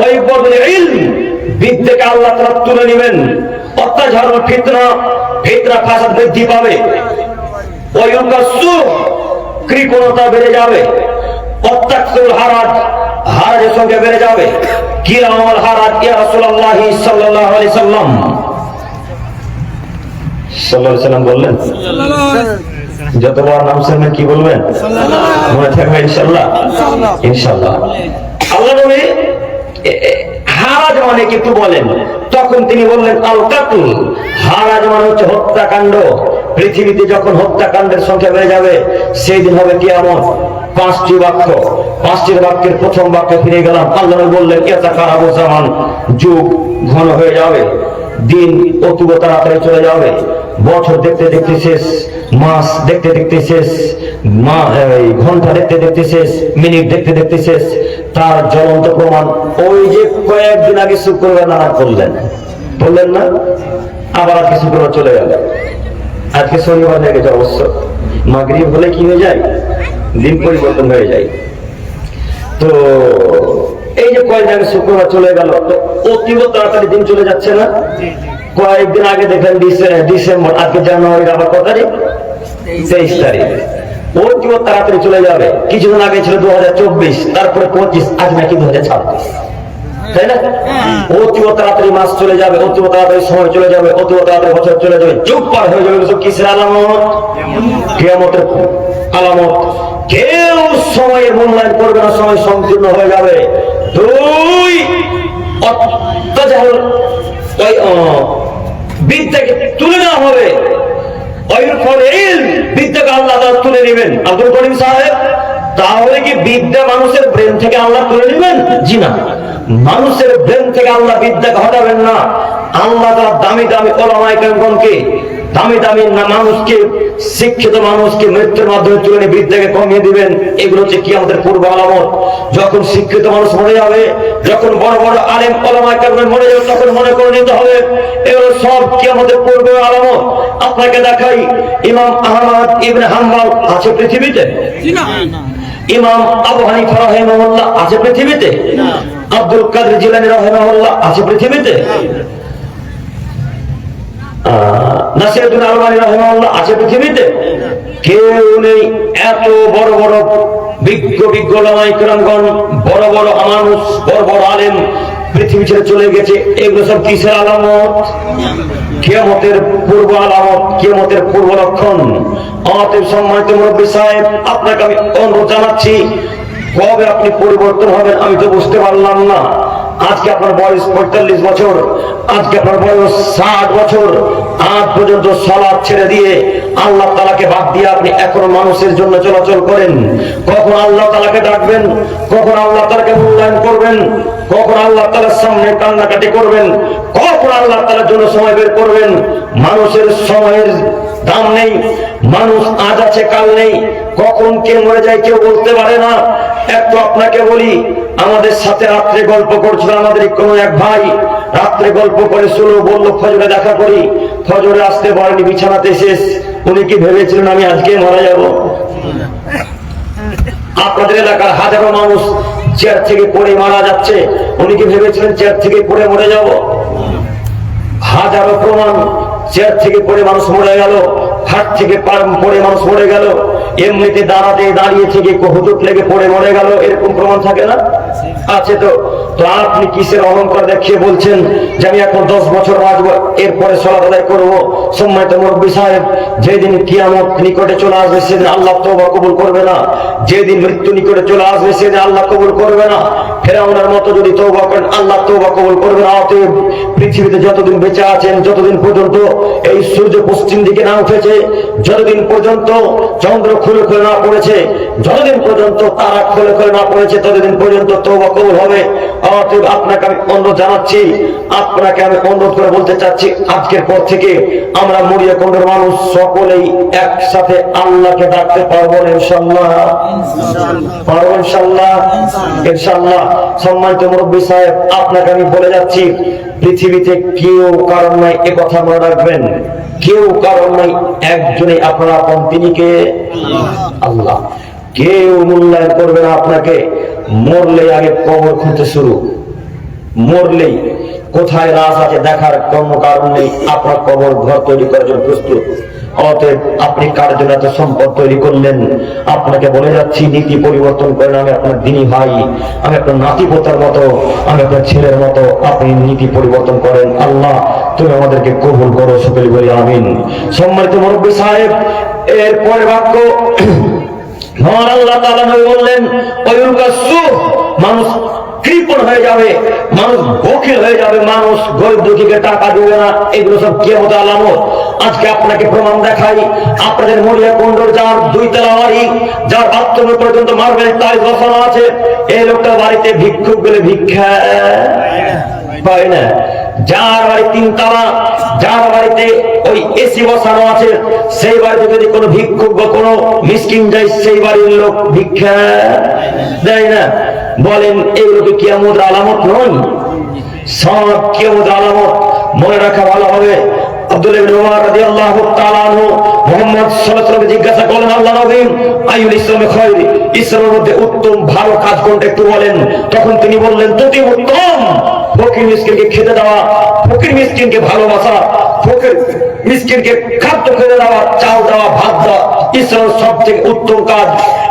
ওই বদলে ইলম, বিদ্যাকে আল্লাহ তাআলা তুলে নেবেন। অত্যাচার ও ফিতনা ফাসাদ বৃদ্ধি পাবে। ওই উকাসু, কৃপণতা বেড়ে যাবে। অত্যাচার হারাজের সংখ্যা বেড়ে যাবে। কি আমল হারাজ ইয়া রাসূলুল্লাহ সাল্লাল্লাহু আলাইহি সাল্লাম? সাল্লাল্লাহু আলাইহি সাল্লাম বললেন, যতবার নাম শুনবেন কি বলবেন? মনে থাকবে ইনশাআল্লাহ, ইনশাআল্লাহ। আল্লাহ নবী হারাজ মানে কি একটু বলেন। তখন তিনি বললেন, আল কাতল, হারাজ মানে হচ্ছে হত্যাকাণ্ড। পৃথিবীতে যখন হত্যাকাণ্ডের সংখ্যা বেড়ে যাবে সেই দিন হবে কিয়ামত। পাঁচটি বাক্য, পাঁচটির বাক্যের প্রথম বাক্যে ফিরে গেলাম। আল্লাহ বললেন, ইয়াতাকারাবু জামান, যুগ ঘন হয়ে যাবে, দিন অতীব তাড়াতাড়ি চলে যাবে, বছর দেখতে দেখতে শেষ, মাস দেখতে দেখতে শেষ, ঘন্টা দেখতে দেখতে শেষ, মিনিট দেখতে দেখতে শেষ। তার জ্বলন্ত প্রমাণ ওই যে কয়েকদিন আগে শুক্রবার নামাজ পড়লেন, বললেন না? আবার আজকে শুক্রবার চলে গেল, আজকে শনিবার হয়ে গেছে। অবশ্য মাগরিব হলে কি হয়ে যায়? দিন পরিবর্তন হয়ে যায়। তো এই যে কয়েকদিন আগে শুক্রবার চলে গেল, তো অতীব তাড়াতাড়ি দিন চলে যাচ্ছে না? কয়েকদিন আগে দেখেন ডিসেম্বর, আজকে জানুয়ারির আবার কত তারিখ? 23 তারিখ। অতীব তাড়াতাড়ি চলে যাবে। কিছুদিন আগে ছিল 2024, তারপরে 25, আজ নাকি 2026, তাই না? অতীব তাড়াতাড়ি মাস চলে যাবে, অতীব তাড়াতাড়ি সময় চলে যাবে, অতীব তাড়াতাড়ি বছর চলে যাবে, যুগ পার হয়ে যাবে। কিসের আলামত? কিয়ামতের আলামত। কেউ সময়ের মূল্যায়ন করবে না, সময় সংকীর্ণ হয়ে যাবে। দুই, অত্যাচার, বিদ্যাকে তুলে নেওয়া হবে। বিদ্যাকে আল্লাহ তুলে নেবেন। আব্দুল করিম সাহেব, তাহলে কি বিদ্যা মানুষের ব্রেন থেকে আল্লাহ তুলে নেবেন? জি না, মানুষের ব্রেন থেকে আল্লাহ বিদ্যাকে হটাবেন না। আল্লাহ তাআলা দামি দামি উলামায়ে কেরামকে, দামি দামি মানুষকে, শিক্ষিত মানুষকে মৃত্যুর মাধ্যমে তুলে নিয়ে বিদ্যাকে কমিয়ে দিবেন। এগুলো হচ্ছে কিয়ামতের পূর্ব আলামত। যখন শিক্ষিত মানুষ মরে যাবে, যখন বড় বড় আলেম উলামায়ে কেরাম মরে যাবে, তখন মনে করে নিতে হবে এগুলো সব কিয়ামতের পূর্ব আলামত। আপনাকে দেখাই, ইমাম আহমদ ইবনে হাম্বল আছে পৃথিবীতে? ইমাম আবু হানিফা রাহিমাহুল্লাহ আছে পৃথিবীতে? আব্দুল কাদের জিলানী রাহিমাহুল্লাহ আছে পৃথিবীতে? নাসিরুদ্দিন আলবানী রাহিমাহুল্লাহ আছে পৃথিবীতে? কেউ নেই। এত বড় বড় বিজ্ঞ উলামায়ে কেরামগণ, বড় বড় মানুষ, বড় বড় আলেম পৃথিবী ছেড়ে চলে গেছে। এগুলো সব কিসের আলামত? কিয়ামতের পূর্ব আলামত, কিয়ামতের পূর্ব লক্ষণ। আমাদের সম্মানিত মুরব্বী সাহেব, আপনাকে আমি অনুরোধ জানাচ্ছি, কবে আপনি পরিবর্তন হবেন আমি তো বুঝতে পারলাম না। আজকে আপনার বয়স 45 বছর, আজকে আপনার বয়স 60 বছর, আজ পর্যন্ত সালাত ছেড়ে দিয়ে আল্লাহ তাআলাকে বাদ দিয়ে আপনি এখন মানুষের জন্য চলাচল করেন। কখন আল্লাহ তাআলাকে ডাকবেন, কখন আল্লাহ তাআলাকে মূল্যায়ন করবেন, কখন আল্লাহ তাআলার সামনে কান্নাকাটি করবেন, কখন আল্লাহ তাআলার জন্য সময় বের করবেন। মানুষের সময়ের দাম নেই। মানুষ আজ আছে কাল নেই, কখন কে মরে যায় কেউ বলতে পারে না। একটু আপনাকে বলি, আমাদের সাথে রাত্রে গল্প করছিল আমাদের কোনো এক ভাই, রাত্রে গল্প করেছিল, বললো ফজরে দেখা করি। ফজরে আসতে পারেনি, বিছানাতে শেষ। উনি কি ভেবেছিলেন আমি আজকে মারা যাব? আপনাদের এলাকার হাজারো মানুষ চেয়ার থেকে পড়ে মারা যাচ্ছে, উনি কি ভেবেছিলেন চেয়ার থেকে পড়ে মরে যাব? হাজারো প্রমাণ, চেয়ার থেকে পড়ে মানুষ মরে গেল, হাট থেকে পড়ে মানুষ মরে গেল, এমনিতে দাঁড়িয়ে থেকে হুজুট লেগে পড়ে মরে গেল, এরকম প্রমাণ থাকে না? আছে তো। তো আপনি কিসের অহংকার দেখিয়ে বলছেন যে আমি এখন 10 বছর বাঁচবো, এরপরে সালাত আদায় করবো? সম্মানিত মুরব্বী সাহেব, যেদিন কিয়ামত নিকটে চলে আসবে সেদিন আল্লাহ তওবা কবুল করবে না। যেদিন মৃত্যু নিকটে চলে আসবে সেদিন আল্লাহ কবুল করবে না। ফেরাউনের মতো যদি তওবা করেন আল্লাহ তওবা কবুল করবে না। অতএব পৃথিবীতে যতদিন বেঁচে আছেন, যতদিন পর্যন্ত এই সূর্য পশ্চিম দিকে না উঠেছে, যতদিন পর্যন্ত চন্দ্র খুলে খুলে না পড়েছে, যতদিন পর্যন্ত তারা খুলে খুলে না পড়েছে, ততদিন পর্যন্ত তওবা কবুল হবে। অতএব আপনাকে আমি অনুরোধ জানাচ্ছি, আপনাকে আমি অনুরোধ করে বলতে চাচ্ছি, আজকের পর থেকে আমরা মুড়িয়াকুণ্ডের মানুষ সকলেই একসাথে আল্লাহকে ডাকতে পারবো ইনশাআল্লাহ। পারবো ইনশাআল্লাহ, ইনশাআল্লাহ। সম্মানিত মুরব্বী সাহেব, আপনাকে আমি বলে যাচ্ছি, পৃথিবীতে কেউ কারণ নাই, এ কথা মনে রাখবেন। কেউ কারণ নাই, একজনই আপনার আপন, তিনি কে? আল্লাহ। কেউ মূল্যায়ন করবে না আপনাকে। মরলে আগে কবর খুঁজতে শুরু, মরলেই কোথায় লাশ আছে দেখার কোনো কারণ নেই, আপনার কবর ঘর তৈরি করার জন্য প্রস্তুত। অতএব আপনি কার জন্য এত সম্পদ তৈরি করলেন? আপনাকে বলে যাচ্ছি, নীতি পরিবর্তন করেন। আমি আপনার দিনী ভাই, আমি আপনার নাতিপোতার মতো, আমি আপনার ছেলের মতো, আপনি নীতি পরিবর্তন করেন। আল্লাহ তুমি আমাদেরকে কবুল করো, সকলে বলি আমিন। সম্মানিত মুরব্বী সাহেব, এরপরে বাক্য মহান আল্লাহ তাআলা বললেন, মানুষ কৃপণ হয়ে যাবে, মানুষ বখিল হয়ে যাবে, মানুষ গরিব দুঃখীকে টাকা দিবে না। এগুলো সব কিয়ামতের আলামত। আজকে আপনাকে প্রমাণ দেখাই, আপনাদের মুড়িয়াকুণ্ডর যার 2 তলা বাড়ি, যার বাথরুমে পর্যন্ত মার্বেল টাইলস বসানো আছে, এই লোকটার বাড়িতে ভিক্ষুক গেলে ভিক্ষা পায় না। যার বাড়ি 3 তলা, যার বাড়িতে ওই এসি বসানো আছে, সেই বাড়িতে যদি কোনো ভিক্ষুক বা কোনো মিসকিন যায়, সেই বাড়ির লোক ভিক্ষা দেয় না। বলেন এগুলো কি কিয়ামতের আলামত নয়? সব কিয়ামতের আলামত। মনে রাখা ভালো হবে। আব্দুল্লাহ ইবনে উমর রাদিয়াল্লাহু তাআলা আনহু মুহাম্মদ সাল্লাল্লাহু আলাইহি ওয়াসাল্লাম জিজ্ঞাসা করলেন, আল্লাহ নবী, আইয়ুল ইসলামে খায়র, ইসলামের মধ্যে উত্তম ভালো কাজ কোনটা একটু বলেন। তখন তিনি বললেন, তুতি উত্তম, ফকির মিসকিনকে খেতে দেওয়া, ফকির মিসকিনকে ভালোবাসা, ফকির মিসকিনকে খাদ্য খেতে দেওয়া, চাল দেওয়া, ভাত দেওয়া, ইসলামের সবথেকে উত্তম কাজ,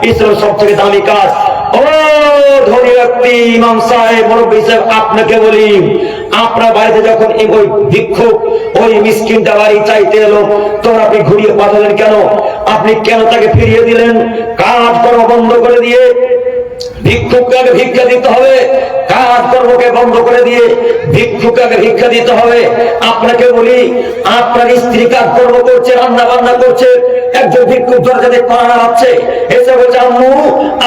ইসলামের সবথেকে দামি কাজ। ও ধনী ব্যক্তি, ইমাম সাহেব, মুরব্বী সাহেব, আপনাকে বলি, আপনার বাড়িতে যখন ওই ভিক্ষুক, ওই মিসকিনটা বাড়ি চাইতে এলো, তখন আপনি ঘুরিয়ে পাঠালেন কেন? আপনি কেন তাকে ফিরিয়ে দিলেন? কাজ কর্ম বন্ধ করে দিয়ে ভিক্ষুককে ভিক্ষা দিতে হবে, কাজ কর্মকে বন্ধ করে দিয়ে ভিক্ষুককে ভিক্ষা দিতে হবে। আপনাকে বলি, আপনার স্ত্রী কাজ কর্ম করছে, রান্না বান্না করছে, একজন ভিক্ষুক দরজাতে পা নাড়াচ্ছে, এসে বলছে, আম্মু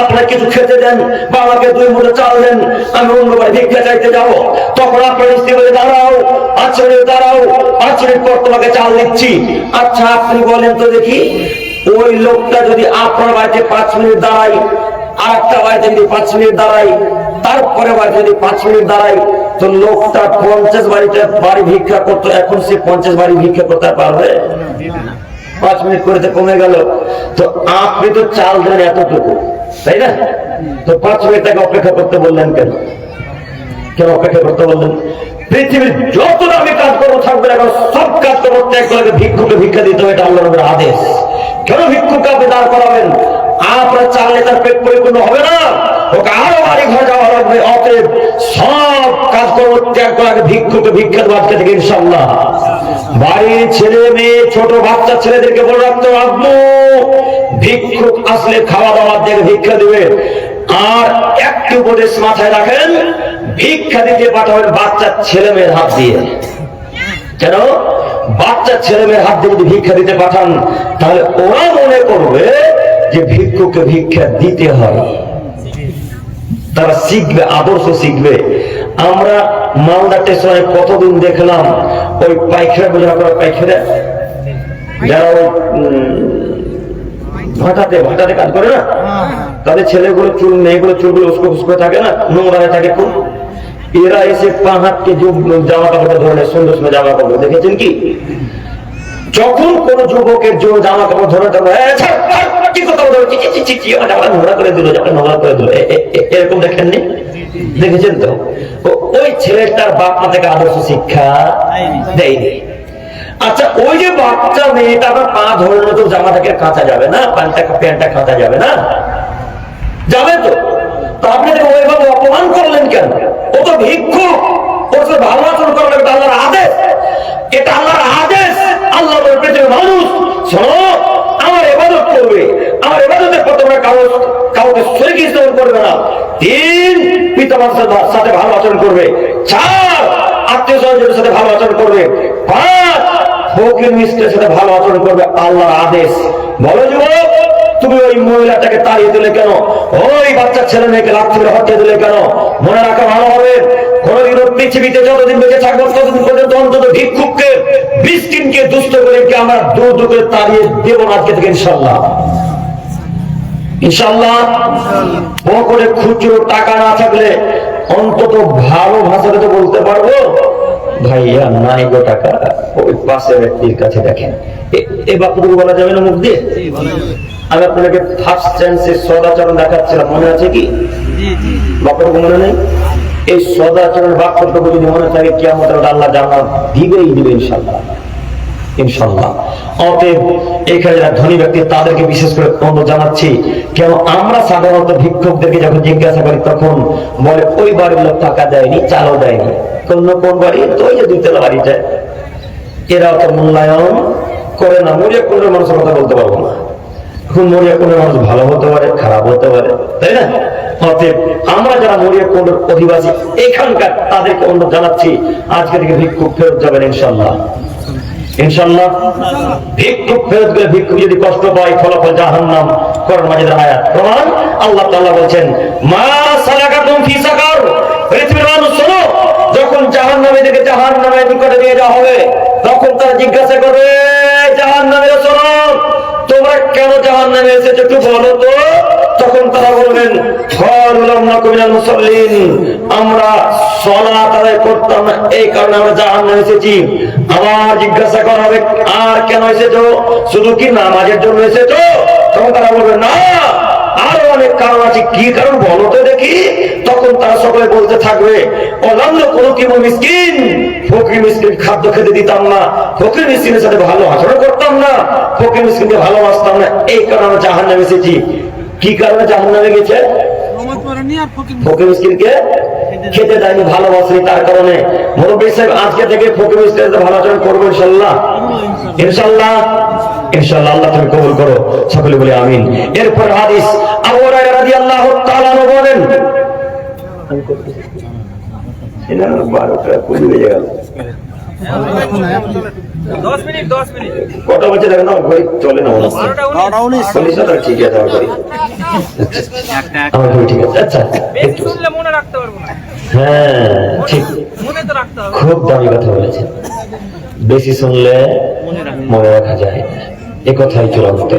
আপনার কিছু খেতে দেন, বা আমাকে 2 মুঠো চাল দেন, আমি অন্য বাড়ি ভিক্ষা চাইতে যাবো। তখন আপনার স্ত্রী বলে, দাঁড়াও, 5 মিনিট দাঁড়াও, 5 মিনিট পর তোমাকে চাল দিচ্ছি। আচ্ছা আপনি বলেন তো দেখি, ওই লোকটা যদি আপনার বাড়িতে 5 মিনিট দাঁড়ায়, আর একটা বাড়িতে যদি 5 মিনিট দাঁড়াই, তারপরে বাড়িতে যদি 5 মিনিট দাঁড়াই, তো লোকটা 50 বাড়ি ভিক্ষা করতো, এখন সে 50 বাড়ি ভিক্ষা করতে পারবে? 5 মিনিট করে কমে গেল। তো আপনি তো চাল দেন এতটুকু, তাই না? তো 5 মিনিট তাকে অপেক্ষা করতে বললেন কেন? কেন অপেক্ষা করতে বললেন? পৃথিবীর যত দামি কাজকর্ম থাকবে এখন সব কাজকর্ম ত্যাগ করে ভিক্ষুকে ভিক্ষা দিতে হবে, এটা আল্লাহর নবীর আদেশ। কেন ভিক্ষুককে আপনি দাঁড় করাবেন? আপনার চালে তার পেট পরিপূর্ণ হবে না, ওকে আরো বাড়ি ঘর যাওয়া লাগবে। অতএব সব কাজকর্ম ত্যাগ করে ভিক্ষুকে ভিক্ষা দেওয়া থেকে ইনশাআল্লাহ। বাড়ির ছেলে মেয়ে, ছোট বাচ্চা ছেলেদেরকে বলে রাখতে, আব্বু ভিক্ষুক আসলে খাওয়া দাওয়ার দিয়ে ভিক্ষা দিবে। আর একটি উপদেশ মাথায় রাখেন, ভিক্ষা দিতে পাঠাবেন বাচ্চা ছেলে মেয়ের হাত দিয়ে। কেন? বাচ্চা ছেলে মেয়ের হাত দিয়ে যদি ভিক্ষা দিতে পাঠান, তাহলে ওরা মনে করবে যে ভিক্ষুকে ভিক্ষা দিতে হয়, তারা শিখবে, আদর্শ শিখবে। আমরা মালদা স্টেশনে কতদিন দেখলাম ওই পাইখানা বোঝা করা, পাইখানা যারা ভাটাতে ভাটাতে কাজ করে না, তাদের ছেলেগুলো চুল মেয়েগুলো চুলগুলো উস্কো ফুস্কো থাকে না, নোংরা হয়ে থাকে খুব, এরা এসে পা হাতকে জামা কাপড় ধরনের সুন্দর সুন্দর জামা কাপড় দেখেছেন কি? যখন কোন যুবকের জামা কাপড় ধরে নোংরা করে দিল, নোংরা করে দিল, এরকম দেখেননি? দেখেছেন তো? ওই ছেলেটার বাপ মা থেকে আদর্শ শিক্ষা দেয়নি। আচ্ছা, ওই যে বাচ্চা মেয়েটা আবার পা ধরলে তো জামাটাকে কাঁচা যাবে না, প্যান্টটা কাঁচা যাবে না, যাবে তো? আপনি ওইভাবে অপমান করলেন কেন? ও তো ভিক্ষুক, ওর সাথে ভালো আচরণ করবেন, এটা আল্লাহর আদেশ, এটা আল্লাহর আদেশ। আল্লাহ বলে পৃথিবীর মানুষ শোনো, আমার ইবাদত করবে, আমার ইবাদতের পর তোমরা কাউকে শরীক স্থাপন করবে না। 3, পিতা মাতার সাথে ভালো আচরণ করবে। 4, আত্মীয় স্বজনের সাথে ভালো আচরণ করবে। 5, ফকির মিসকিনের সাথে ভালো আচরণ করবে। আল্লাহর আদেশ। বলো যুবক, তুমি ওই মহিলাটাকে তাড়িয়ে দিলে কেন? ওই বাচ্চা ছেলে মেয়েকে লাথি মেরে হত্যা দিলে কেন? মনে রাখা ভালো হবে, কোনদিনও পৃথিবীতে যতদিন বেঁচে থাকবো ততদিন পর্যন্ত অন্তত ভিক্ষুককে, মিসকিনকে, দুস্থ করে আমরা দূর দূর করে তাড়িয়ে দেব না আজকে থেকে, ইনশাল্লাহ। ইনশাল্লাহ। পকেটে খুচরো টাকা না থাকলে অন্তত ভালো ভাষাতে তো বলতে পারবো, ভাইয়া নাই গো টাকা, ওই পাশে ব্যক্তির কাছে দেখেন। এ বাপুটুকু বলা যাবে না মুখ দিয়ে? আমি আপনাকে ফার্স্ট চান্সের সদাচরণ দেখাচ্ছিলাম, মনে আছে কি? বাপুটুকু মনে নেই? এই সদাচরণ বাক্যটুকু যদি মনে থাকে, কিয়ামতের আল্লাহ জান্নাত দিবেই দিবে, ইনশাল্লাহ, ইনশাল্লাহ। অতএব এখানে যারা ধনী ব্যক্তি তাদেরকে বিশেষ করে অনুরোধ জানাচ্ছি, কেন আমরা সাধারণত ভিক্ষুকদেরকে যখন জিজ্ঞাসা করি তখন বলে ওই বাড়ির লোক টাকা দেয়নি, চালও দেয়নি। কোন বাড়ি? তো ওই যে 2 তলা বাড়িটা। এরা অত মূল্যায়ন করে না। মরিয়া কোন মানুষের কথা বলতে পারবো না, এখন মরিয়া কোন মানুষ ভালো হতে পারে, খারাপ হতে পারে, তাই না? অতএব আমরা যারা মরিয়া কোন অধিবাসী এখানকার তাদেরকে অনুরোধ জানাচ্ছি, আজকে থেকে ভিক্ষুক ফেরত যাবেন, ইনশাল্লাহ, ইনশাল্লাহ। ভিক্ষুক ফেরত গেলে ভিক্ষুক যদি কষ্ট পায়, ফলাফল জাহান্নাম। কোরআন মাজিদের আয়াত প্রমাণ। আল্লাহ তাআলা বলেন, মা সালাকাতুম ফি সাকার। পৃথিবীর মানুষ শোনো, যখন জাহান্নামীদেরকে জাহান্নামের নিকটে নিয়ে যাওয়া হবে, তখন তারা জিজ্ঞাসা করবে, জাহান্নামীরা শোনো, তোমরা কেন জাহান্নামে এসেছো একটু বলো তো। তখন তারা বলবেন, আমরা সালাত আদায় করতাম না, এই কারণে আমরা জাহান্নামে এসেছি। আবার জিজ্ঞাসা করা হবে, আর কেন এসেছো? শুধু কি নামাজের জন্য এসেছো? তখন তারা বলবে, না, আরো অনেক কারণ আছে। কি কারণ বলো তো দেখি। তখন তারা সকলে বলতে থাকবে, অলান্য কোনো কি মিসকিন, ফকির মিসকিন খাদ্য খেতে দিতাম না, ফকির মিসকিনের সাথে ভালো আচরণ করতাম না, ফকির মিসকিনকে ভালোবাসতাম না, এই কারণে আমরা জাহান্নামে এসেছি। কি কারণে জাহান্নামে গেছে? ফকির মিসকিনকে খেতে দেয়নি, ভালোবাসেনি, তার কারণে। মুরব্বি সাহেব, আজকে থেকে ফকির মিসকিনের সাথে ভালো আচরণ করবো, ইনশাল্লাহ, ইনশাল্লাহ, ইনশাল্লাহ। আল্লাহ তুমি কবুল করো, সকলে বলে আমিন। এরপর হাদিস, আবু হুরায়রা রাদিয়াল্লাহু তাআলা আনহু বলেন, 12টা কুড়ি বেজে গেল। 10 মিনিট কটা বাজে দেখেন না, ঘড়ি চলে না, 12টা ঠিক আছে, আমার ঘড়ি ঠিক আছে। আচ্ছা, মনে রাখতে পারবো না। হ্যাঁ, ঠিক, খুব দামি কথা বলেছেন। বেশি শুনলে মনে রাখা যায়, এ কথাই চূড়ান্ত।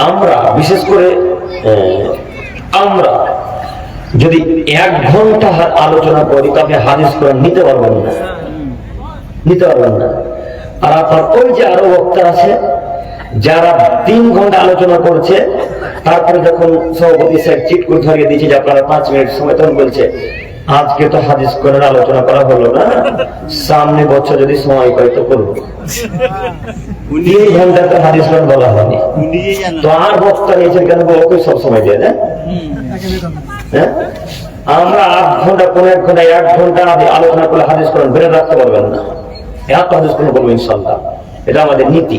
আমরা বিশেষ করে আমরা যদি 1 ঘন্টা আলোচনা করি, তবে হাদিস কোরআন নিতে পারবেন না, নিতে পারবেন না। আর আপনার ওই যে আরো বক্তা আছে যারা 3 ঘন্টা আলোচনা করছে, তারপরে যখন সভাপতি সাহেব চিট করে ধরিয়ে দিয়েছে যে আপনারা 5 মিনিট সময়, তখন বলছে, আজকে তো হাদিস কোরআন আলোচনা করা হলো না, সামনে বছর যদি সময় পাই তো করবো। 3 ঘন্টা তো হাদিস কোরআন বলা হয়নি, তো আর বক্তা নিয়েছেন কেন? ওকে সব সময় দিয়ে দেন। হ্যাঁ, আমরা 8 ঘন্টা, 1 ঘন্টা, 1 ঘন্টা আলোচনা করলে হাদিস কোরআন বেড়ে রাখতে পারবেন না। এত হাদিস কোরআন বলবো, ইনশাল্লাহ, এটা আমাদের নীতি।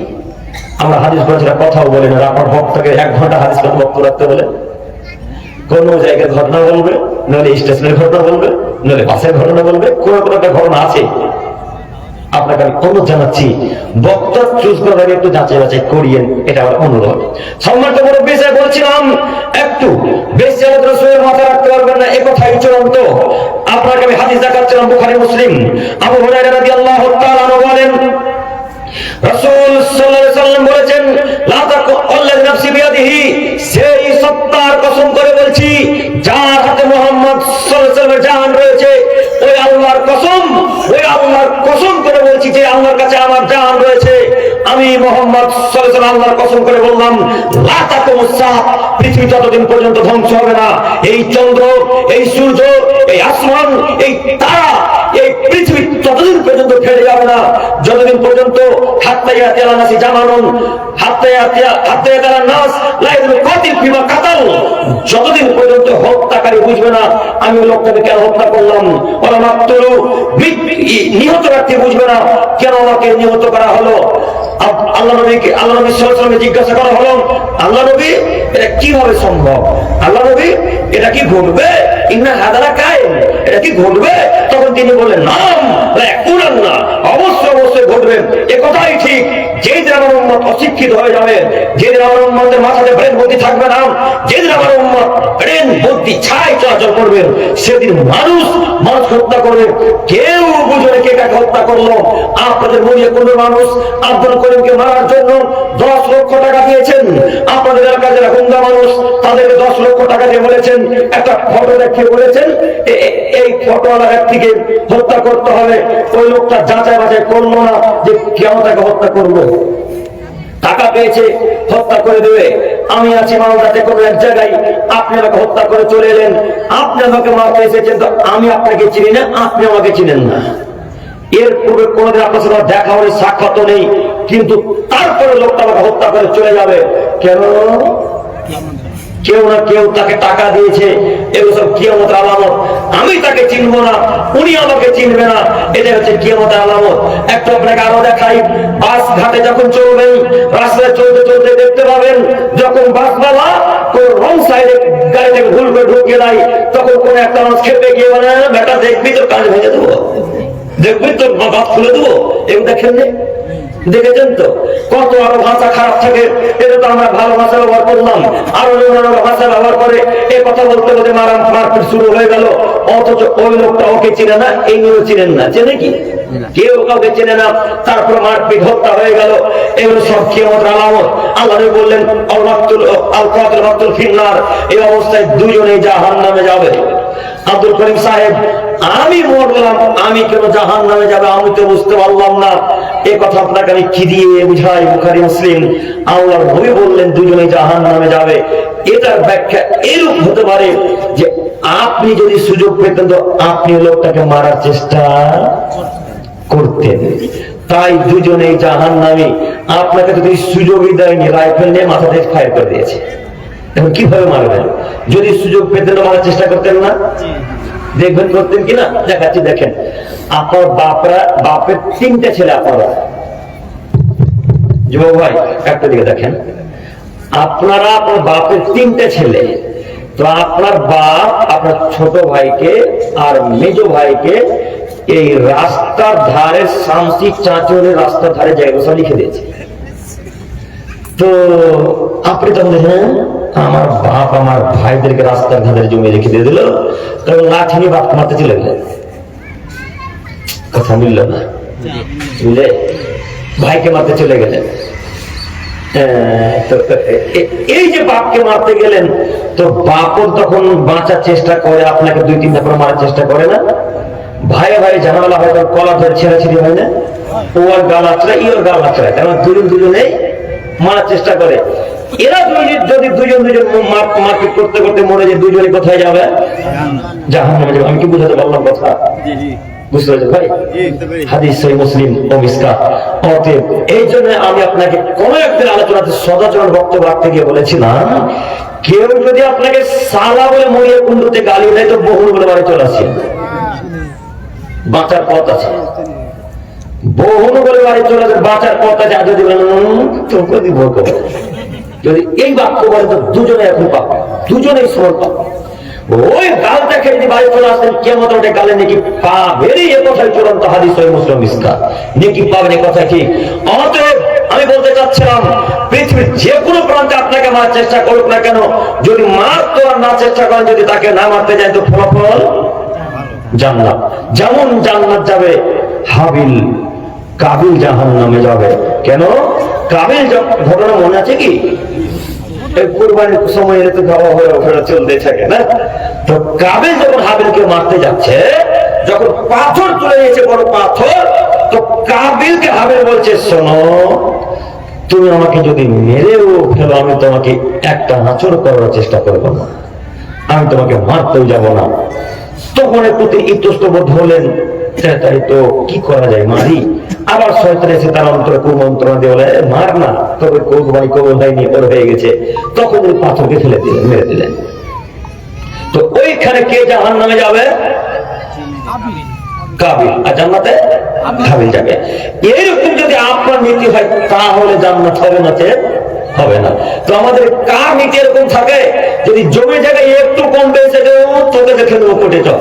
আমরা হাদিস কোরআন ছাড়া কথাও বলি না। আপনার বক্তাকে 1 ঘন্টা হাদিস কোরআন বক্তব্য রাখতে বলে, কোন জায়গায় ঘটনা বলবে, নইলে স্টেশনের ঘটনা বলবে, নইলে বাসের ঘটনা বলবে, কোন একটা ঘটনা আছে। আপনাকে আমি অনুরোধ জানাচ্ছি, বক্তা চুজ করার আগে একটু যাচাই বাছাই করিয়েন, এটা আমার অনুরোধ। সম্মানিত মুরব্বি সাহেব, বলছিলাম একটু বেশি রাসূলের মাথা রাখতে পারবেন না, এই কথাই চূড়ান্ত। আপনাকে আমি হাদিস দেখাচ্ছিলাম, বুখারী মুসলিম। আবু হুরায়রা রাদিয়াল্লাহু তাআলা আনহু বলেন, রাসূল সাল্লাল্লাহু আলাইহি ওয়াসাল্লাম আল্লাহর কাছে আমার জান রয়েছে, আমি মুহাম্মদ সাল্লাল্লাহু আলাইহি ওয়াসাল্লাম আল্লাহর কসম করে বললাম, লা তাকুমুস সাআহ, পৃথিবী ততদিন পর্যন্ত ধ্বংস হবে না। এই চন্দ্র, এই সূর্য, এই আসমান, এই তারা, এই পৃথিবী ততদিন পর্যন্ত ফেলে যাবে না যতদিন পর্যন্ত হাত্তা ইয়াতিয়াল নাসি জামানুন, হাত্তা ইয়াতিয়াল নাস লা ইয়াদুল কাতিল ফিমা কাতাল, যতদিন পর্যন্ত হত্যাকারী বুঝবে না আমি ওই লোকটাকে কেন হত্যা করলাম, ওরা মাত্র নিহত ব্যক্তি বুঝবে না কেন আমাকে নিহত করা হলো। আল্লাহ নবী সাল্লাল্লাহু আলাইহি ওয়াসাল্লামকে জিজ্ঞাসা করা হলো, আল্লাহ নবী এটা কিভাবে সম্ভব? আল্লাহ নবী এটা কি ঘটবে? ইন্না হাদারা কায়েম, এটা কি ঘটবে? তখন তিনি বললেন, নাম লা ইয়াকুনান্না, অবশ্যই অবশ্যই ঘটবে। এ কথাই ঠিক, যেদিন আমার উম্মত অশিক্ষিত হয়ে যাবে, যেদিন আমার উম্মতের মাথাতে ব্রেন বুদ্ধি থাকবে না, যেদিন আমার উম্মত ব্রেন বুদ্ধি ছাই চলাচল করবে, সেদিন মানুষ হত্যা করবে। কেউ বুঝবে কে কাকে হত্যা করলো। আপনাদের মরিয়া কোন মানুষ আব্দুল করিমকে মারার জন্য 10 লক্ষ টাকা দিয়েছেন। আপনাদের এলাকার যারা হুঙ্গা মানুষ তাদেরকে 10 লক্ষ টাকা দিয়ে বলেছেন, একটা ফটো দেখিয়ে বলেছেন এই ফটোওয়ালা ব্যক্তিকে হত্যা করতে হবে। ওই লোকটা যাচাই বাছাই করলো না যে কেন তাকে হত্যা করলো, টাকা পেয়েছে হত্যা করে দেবে। আমি আছি মালদাতে কোনো এক জায়গায়, আপনি আমাকে হত্যা করে চলে এলেন, আপনি আমাকে মারতে এসেছেন, তো আমি আপনাকে চিনি না, আপনি আমাকে চিনেন না। এর পূর্বে কোনোদিন আপনার সাথে দেখা হলে সাক্ষাৎ নেই, কিন্তু তারপরে লোকটা আমাকে হত্যা করে চলে যাবে কেন? কেউ না কেউ তাকে টাকা দিয়েছে। এগুলো সব কিয়ামতের আলামত। আমি তাকে চিনবো না, উনি আমাকে চিনবে না, এটা হচ্ছে কিয়ামতের আলামত। একটু আপনাকে আরো দেখাই, বাস ঘাটে যখন চলবেন, রাস্তায় চলতে চলতে দেখতে পাবেন যখন বাসওয়ালা কোন রং সাইডে গাড়ি থেকে ভুল করে ঢুকিয়ে দেয়, তখন কোন একটা মানুষ খেপে গিয়ে বলে, বেটা দেখবি তো কাজ ভেঙে দেবো, দেখবি তো বাস খুলে দেবো। এগুলো দেখেন, দেখেছেন তো কত আরো ভাষা খারাপ থাকে। এটা তো আমরা ভালো ভাষা ব্যবহার করলাম, আরো ভাষা ব্যবহার করে এ কথা বলতে বলতে মারপিট শুরু হয়ে গেল। অথচ ওই লোকটা ওকে চিনে না, এই নিয়েও চিনেন না, চেনে কি? কেউ কাউকে চেনে না, তারপর মারপিট হত্যা হয়ে গেল। এগুলো সব কিয়ামতের আলামত। আল্লাহ বললেন, আল কাতিল মাকতুল ফিন্নার, এই অবস্থায় দুজনেই জাহান্নামে যাবে। আব্দুল করিম সাহেব, আমি মরলাম, আমি কেন জাহান্নামে যাবে আমি তো বুঝতে পারলাম না। এ কথা আপনাকে আমি কি দিয়ে বুঝাই? বুখারী মুসলিম। আল্লাহর নবী বললেন দুজনেই জাহান্নামে যাবে। এটার ব্যাখ্যা এরূপ হতে পারে যে আপনি যদি সুযোগ পেতেন তো আপনি লোকটাকে মারার চেষ্টা করতেন, তাই দুজনেই জাহান্নামী। আপনাকে যদি সুযোগই দেয়নি, রাইফেল নিয়ে মাথাতে ফায়ার করে দিয়েছে, এখন কিভাবে মারবেন? যদি সুযোগ পেতেন মারার চেষ্টা করতেন না? দেখবেন করতেন কিনা, দেখাচ্ছি। দেখেন, আপনার বাপের 3টে ছেলে, আপনারা যুবক ভাই একটা দিকে দেখেন, আপনারা আপনার বাপের 3টে ছেলে, তো আপনার বাপ আপনার ছোট ভাইকে আর মেজ ভাইকে এই রাস্তার ধারে শামসি চাঁচলের রাস্তার ধারে জায়গা লিখে দিয়েছে। তো আপনি তখন হ্যাঁ, আমার বাপ আমার ভাইদেরকে রাস্তার ধারে জমি রেখে দিয়ে দিল, তখন লাঠি নিয়ে বাপ মারতে চলে গেলেন। কথা মিলল না, বুঝলে? ভাইকে মারতে চলে গেলেন। এই যে বাপকে মারতে গেলেন, তো বাপও তখন বাঁচার চেষ্টা করে, আপনাকে 2-3 বার মারার চেষ্টা করে না? ভাই ভাই ঝামেলা হয়, কলা ধরে ছেড়াছিড়ি হয় না? ও আর গাল আছড়ায়, ই ওর গাল আছড়ায়, কারণ দুজনেই মারার চেষ্টা করে। এরা যদি দুজন মারপিট করতে করতে মরে যে দুজনে কোথায় যাবে? জাহান্নামে যাবে। আমি কি বুঝাতে পারলাম কথা? বুঝতে পারছেন ভাই? হাদিস সহিহ মুসলিম ও মিসকাত। অতএব এই জন্য আমি আপনাকে কোন একদিন আলোচনাতে সদাচরণ বক্তব্য রাখতে গিয়ে বলেছিলাম, কেউ যদি আপনাকে সালা বলে মরিয়া কুণ্ডুতে গালি দেয় তো বহুল বলে বাড়ি চলে আসছে, বাঁচার পথ আছে। বহুল বলে বাড়ি চলে আসে, বাঁচার পথ আছে। আর যদি তোকে দিব, যদি এই বাক্য বলে তো দুজনে এখন পাবে, দুজনেই সরল পাবে। ওই গাল দেখে যদি বাড়ি চলে আসেন, কিয়ামতের মাঠে গালে নেকি পাবেনই, এ কথাই চূড়ান্ত হাদিস সহিহ মুসলিম মিসকাত। নেকি পাবেন, এ কথা ঠিক। অতএব আমি বলতে চাচ্ছিলাম, পৃথিবীর যে কোনো প্রান্তে আপনাকে মারার চেষ্টা করুক না কেন, যদি মারতে আর না চেষ্টা করেন, যদি তাকে না মারতে যায়, তো ফলাফল জান্নাত। যেমন জান্নাত যাবে হাবিল, কাবিল জাহান্নামে যাবে। কেন? কাবিল ঘটনা মনে আছে কি? কুরবানির সময় এলে তো খাওয়া হয়ে ওঠা চলতে থাকে না? তো কাবিল যখন হাবিলকে মারতে যাচ্ছে, যখন পাথর তুলে নিয়েছে, বড় পাথর, তো কাবিলকে কাবিল বলছে, শোনো, তুমি আমাকে যদি মেরেও ফেলো, আমি তোমাকে একটা আঁচড় করার চেষ্টা করবো না, আমি তোমাকে মারতেও যাব না। তখন একটু ইতস্তবোধ হলেন, তাই তো কি করা যায়, মারি। আবার শয়তান এসে তার অন্তরে কুমন্ত্রণা দিয়ে বলে, মার না, তবে কোরবানি কবুল হয়নি, ওর হয়ে গেছে। তখন ওই পাথরকে ফেলে দিলেন, মেরে দিলেন। তো ওইখানে কে জাহান্নামে যাবে? কাবিল। আর জান্নাতে কাবিল যাবে। এইরকম যদি আপনার নীতি হয় তাহলে জান্নাত হবে না, হবে না। তো আমাদের কার নীতি এরকম থাকে, যদি জমি জায়গায় একটু কম পেয়েছে তোকে দেখে নেবো কোটে চল,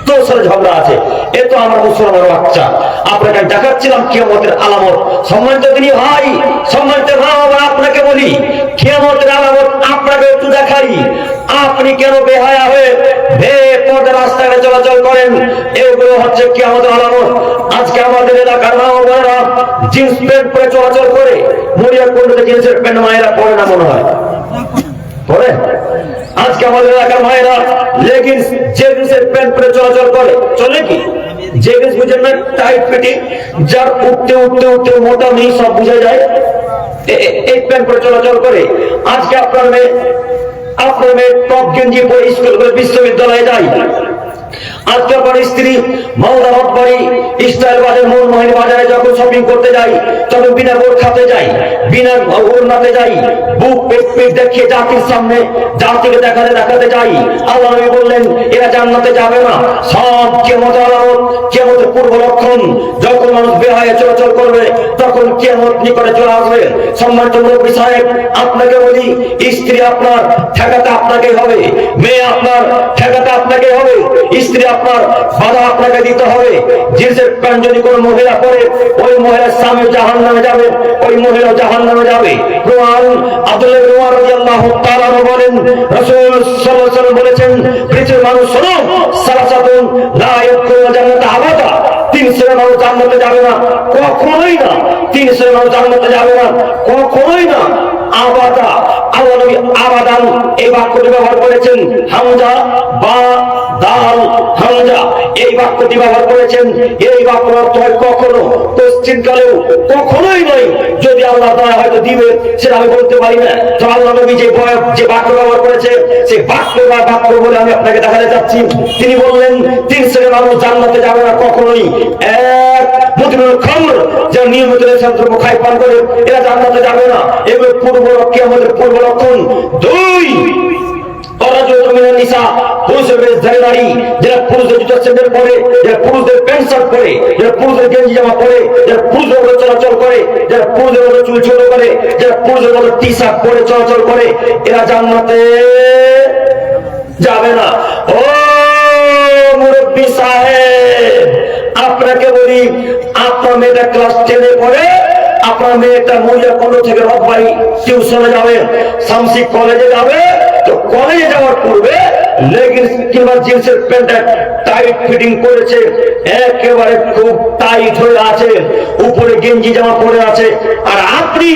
তোর সাথে ঝগড়া আছে, এ তো আমার মুসলমানের বাচ্চা। আপনাকে দেখাচ্ছিলাম কিয়ামতের আলামত। সম্মানিত তিনি ভাই, সম্মানিত ভাই, আপনাকে বলি কিয়ামতের আলামত আপনাকে একটু দেখাই। আপনি কেন বেহায়া হয়ে বেপরদা রাস্তায় চলাচল করেন? এগুলো হচ্ছে কিয়ামতের আলামত। আজকে আমাদের এলাকার মা ও বোনেরা জিন্স প্যান্ট পরে চলাচল করে। মরিয়া কোনটা জিন্সের প্যান্ট মায়েরা পরে না মনে হয়? পরে। আজকে আমাদের এলাকার মায়েরা লেগিংস জেগিংসের প্যান্ট পরে চলাচল করে। চলে কি? জেগিংস বুঝেন না, টাইট ফিটিং, যার উঠতে উঠতে উঠতে মোটা নেই, সব বুঝা যায়, এই প্যান্ট পরে চলাচল করে। আজকে আপনার মেয়ে টপ গেঞ্জি পরে স্কুল করে বিশ্ববিদ্যালয়ে যায়। আজকে আপনার স্ত্রী মালদা রথবাড়ি স্টাইল বাজার মোহনমোহনী বাজারে যখন শপিং করতে যাই, তখন বিনা বোরখাতে যাই, বিনা ওড়নাতে যাই, বুক পেট পেট দেখিয়ে জাতির সামনে জাতিকে দেখাতে যাই। আল্লাহ নবী বললেন এরা জান্নাতে যাবে না। সব কিয়ামতের আলামত, কিয়ামতের পূর্ব লক্ষণ। যখন মানুষ বেহায়া চলাচল করবে তখন কিয়ামত নিকটে চলে আসবে। সম্মানিত মুরব্বী সাহেব, আপনাকে বলি, স্ত্রী আপনার ঠেকাতে আপনাকে হবে, মেয়ে আপনার ঠেকাতে আপনাকে হবে, স্ত্রী আপনার বাধা আপনাকে দিতে হবে। জিন্সের প্যান্ট যদি কোনো মহিলা পরে, ওই মহিলার স্বামী জাহান্নামে যাবে, ওই মহিলা জাহান্নামে যাবে। কুরআন আব্দুল্লাহ ইবনে উমর রাদিয়াল্লাহু তাআলা বলেন, রাসূল সাল্লাল্লাহু আলাইহি ওয়াসাল্লাম বলেছেন, পৃথিবীর মানুষ শোনো, সালাসাতুন লা ইয়াদখুলুনা জান্নাতা আবাদা। তিন শ্রেণীর মানুষ জান্নাতে যাবে না, কখনোই না। তিন শ্রেণীর মানুষ জান্নাতে যাবে না, কখনোই না। আবাদা, আল্লাহ নবী আবাদান এই বাক্যটি ব্যবহার করেছেন। হামজা বা দাল হামজা এই বাক্যটি ব্যবহার করেছেন। এই বাক্যের অর্থ হয় কখনো, পশ্চিমকালেও, কখনোই নয়। যদি আল্লাহ দয়া হয়তো দিবে, সেটা আমি বলতে পারি না। তো আল্লাহ নবী যে বাক্য ব্যবহার করেছে, সেই বাক্য বলে আমি আপনাকে দেখাতে চাচ্ছি। তিনি বললেন তিন শ্রেণীর মানুষ জান্নাতে যাবে না কখনোই। এক, মুদমিনুল খামর, যারা নিয়মিত নেশাদ্রব্য খায় পান করে, এরা জান্নাতে যাবে না। এগুলো আমাদের পূর্ব লক্ষণ। দুই, পুরুষের বেশ দাঁড়ি, যারা পুরুষদের জুতা স্যান্ডেল পরে, যারা পুরুষদের প্যান্ট শার্ট পরে, যারা পুরুষদের গেঞ্জি জামা পরে, যারা পুরুষদের মতো চলাচল করে, যারা পুরুষদের মতো চুল ছোট করে, যারা পুরুষদের মতো টি শার্ট পরে চলাচল করে, এরা জান্নাতে যাবে না। ও মুরব্বী সাহেব, আপনাকে বলি, আপনার মেয়েটা ক্লাস 10-এ পড়ে, আপনার মেয়েটা মহিলা কলেজ থেকে রথবাড়ি টিউশনে যাবে, শামসি কলেজে যাবে। তো কলেজে যাওয়ার পূর্বে লেগিংস কিংবা জিন্সের প্যান্টটা টাইট ফিটিং করেছে, একেবারে খুব টাইট হয়ে আছে, উপরে গেঞ্জি জামা পরে আছে। আর আপনি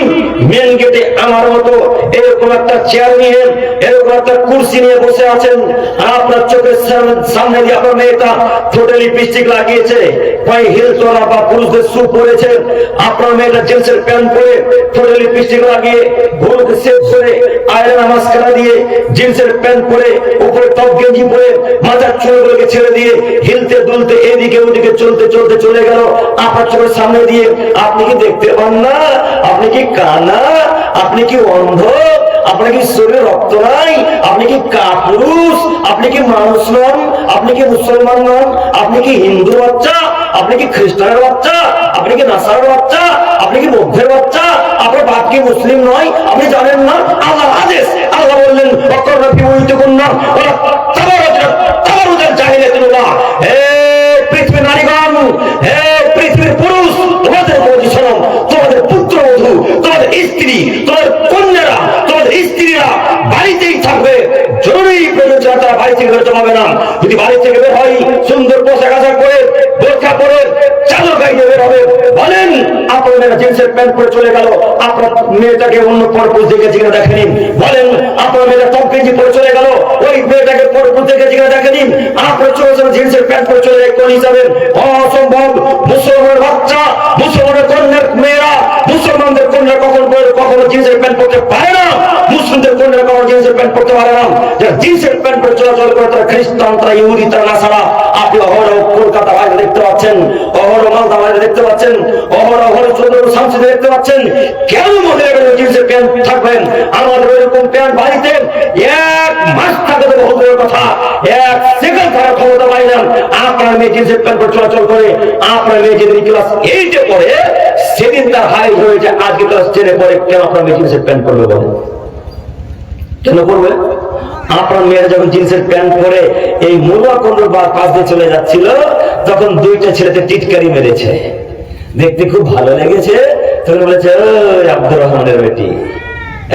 মেন গেটে আমার মতো এরকম একটা চেয়ার নিয়ে, এরকম একটা কুর্সি নিয়ে বসে আছেন। আর আপনার চোখের সামনে দিয়ে আপনার মেয়েটা ঠোঁটে লিপস্টিক লাগিয়েছে, পায়ে হিল তোলা বা পুরুষদের শু পরেছে। আপনার মেয়েটা জিন্সের প্যান্ট পরে, ঠোঁটে লিপস্টিক লাগিয়ে, ভুলকে সেভ করে, আয়রন মাস্কারা দিয়ে, জিন্সের প্যান্ট পরে, উপরে টপ গেঞ্জি পরে, মাথার চুলগুলোকে ছেড়ে দিয়ে হিলতে দুলতে এদিকে ওদিকে চলতে চলতে চলে গেল আপনার চোখের সামনে দিয়ে। আপনি কি দেখতে পান না? আপনি কি কানা? আপনি কি অন্ধ? আপনার কি শরীরে রক্ত নাই? আপনি কি কাপুরুষ? আপনি কি মানুষ নন? আপনি কি মুসলমান নন? আপনি কি হিন্দু বাচ্চা? আপনি কি খ্রিস্টানের বাচ্চা? আপনি কি নাসারার বাচ্চা? আপনি কি বৌদ্ধের বাচ্চা? আপনার বাপ কি মুসলিম নয়? আপনি জানেন না? আল্লাহ আদেশ, আল্লাহ বললেন পৃথিবীর নারীগণ, হে পৃথিবীর পুরুষ, তোমাদের পজিশন, তোমাদের পুত্রবধূ, তোমাদের স্ত্রী, তোমাদের কন্যারা, তোমাদের স্ত্রীরা বাড়িতেই থাকবে। জরুরি প্রয়োজন ছাড়া তারা বাড়ি থেকে বেরোতে পারবে না। যদি বাড়ি থেকে বের হয়, সুন্দর পোশাক আশাক করে, বোরখা পরে, চাদর গাইতে বের হবে। বলেন আপনার মেয়েরা জিন্সের প্যান্ট পরে চলে গেল, আপনার মেয়েটাকে অন্য পরপুরুষ দেখেছি কিনা দেখে নিন। বলেন আপনার মেয়েটা টপ গেঞ্জি পরে চলে গেল, ওই মেয়েটাকে পরপুরুষ দেখেছি কিনা দেখে নিন। আপনার ছোট ছোট জিন্সের প্যান্ট পরে চলে যায় কোন হিসাবেন? অসম্ভব। মুসলমানের বাচ্চা, মুসলমানের কন্যার মেয়েরা, মুসলমানদের কন্যা কখনো জিন্সের প্যান্ট পরতে পারে না, মুসলিমদের কন্যা কখনো জিন্সের প্যান্ট পরতে পারে না। যারা জিন্সের প্যান্ট পরে চলাচল করে তারা খ্রিস্টান, তারা ইহুদি, তারা নাসারা। আপনি অহরহ কলকাতা বাইরে দেখতে পাচ্ছেন, অহরহ মালদা বাইরে দেখতে পাচ্ছেন, অহরহ চন্দ্রপুর শামসিতে দেখতে পাচ্ছেন। কেন মহিলাদের জিন্সের প্যান্ট থাকবেন? আমাদের ওইরকম প্যান্ট বাড়িতে এক মাস থাকে তো বহু দূরের কথা, এক সেকেন্ড থাকার ক্ষমতা পাই না। আপনার মেয়ে জিন্সের প্যান্ট পরে চলাচল করে, আপনার মেয়ে যেদিন ক্লাস 8-এ পড়ে সেদিন তার হাই হয়েছে, আজকে ক্লাস 10-এ পড়ে। কেন আপনার মেয়ে জিন্সের প্যান্ট পরবে বলেন? কেন করবে? আপনার মেয়েরা যখন জিন্সের প্যান্ট পরে এই মুলা কোন্ডর পাশ দিয়ে চলে যাচ্ছিল, তখন দুইটা ছেলেতে টিটকারি মেরেছে, দেখতে খুব ভালো লেগেছে। তখন বলেছে, ওই আব্দুর রহমানের বেটি,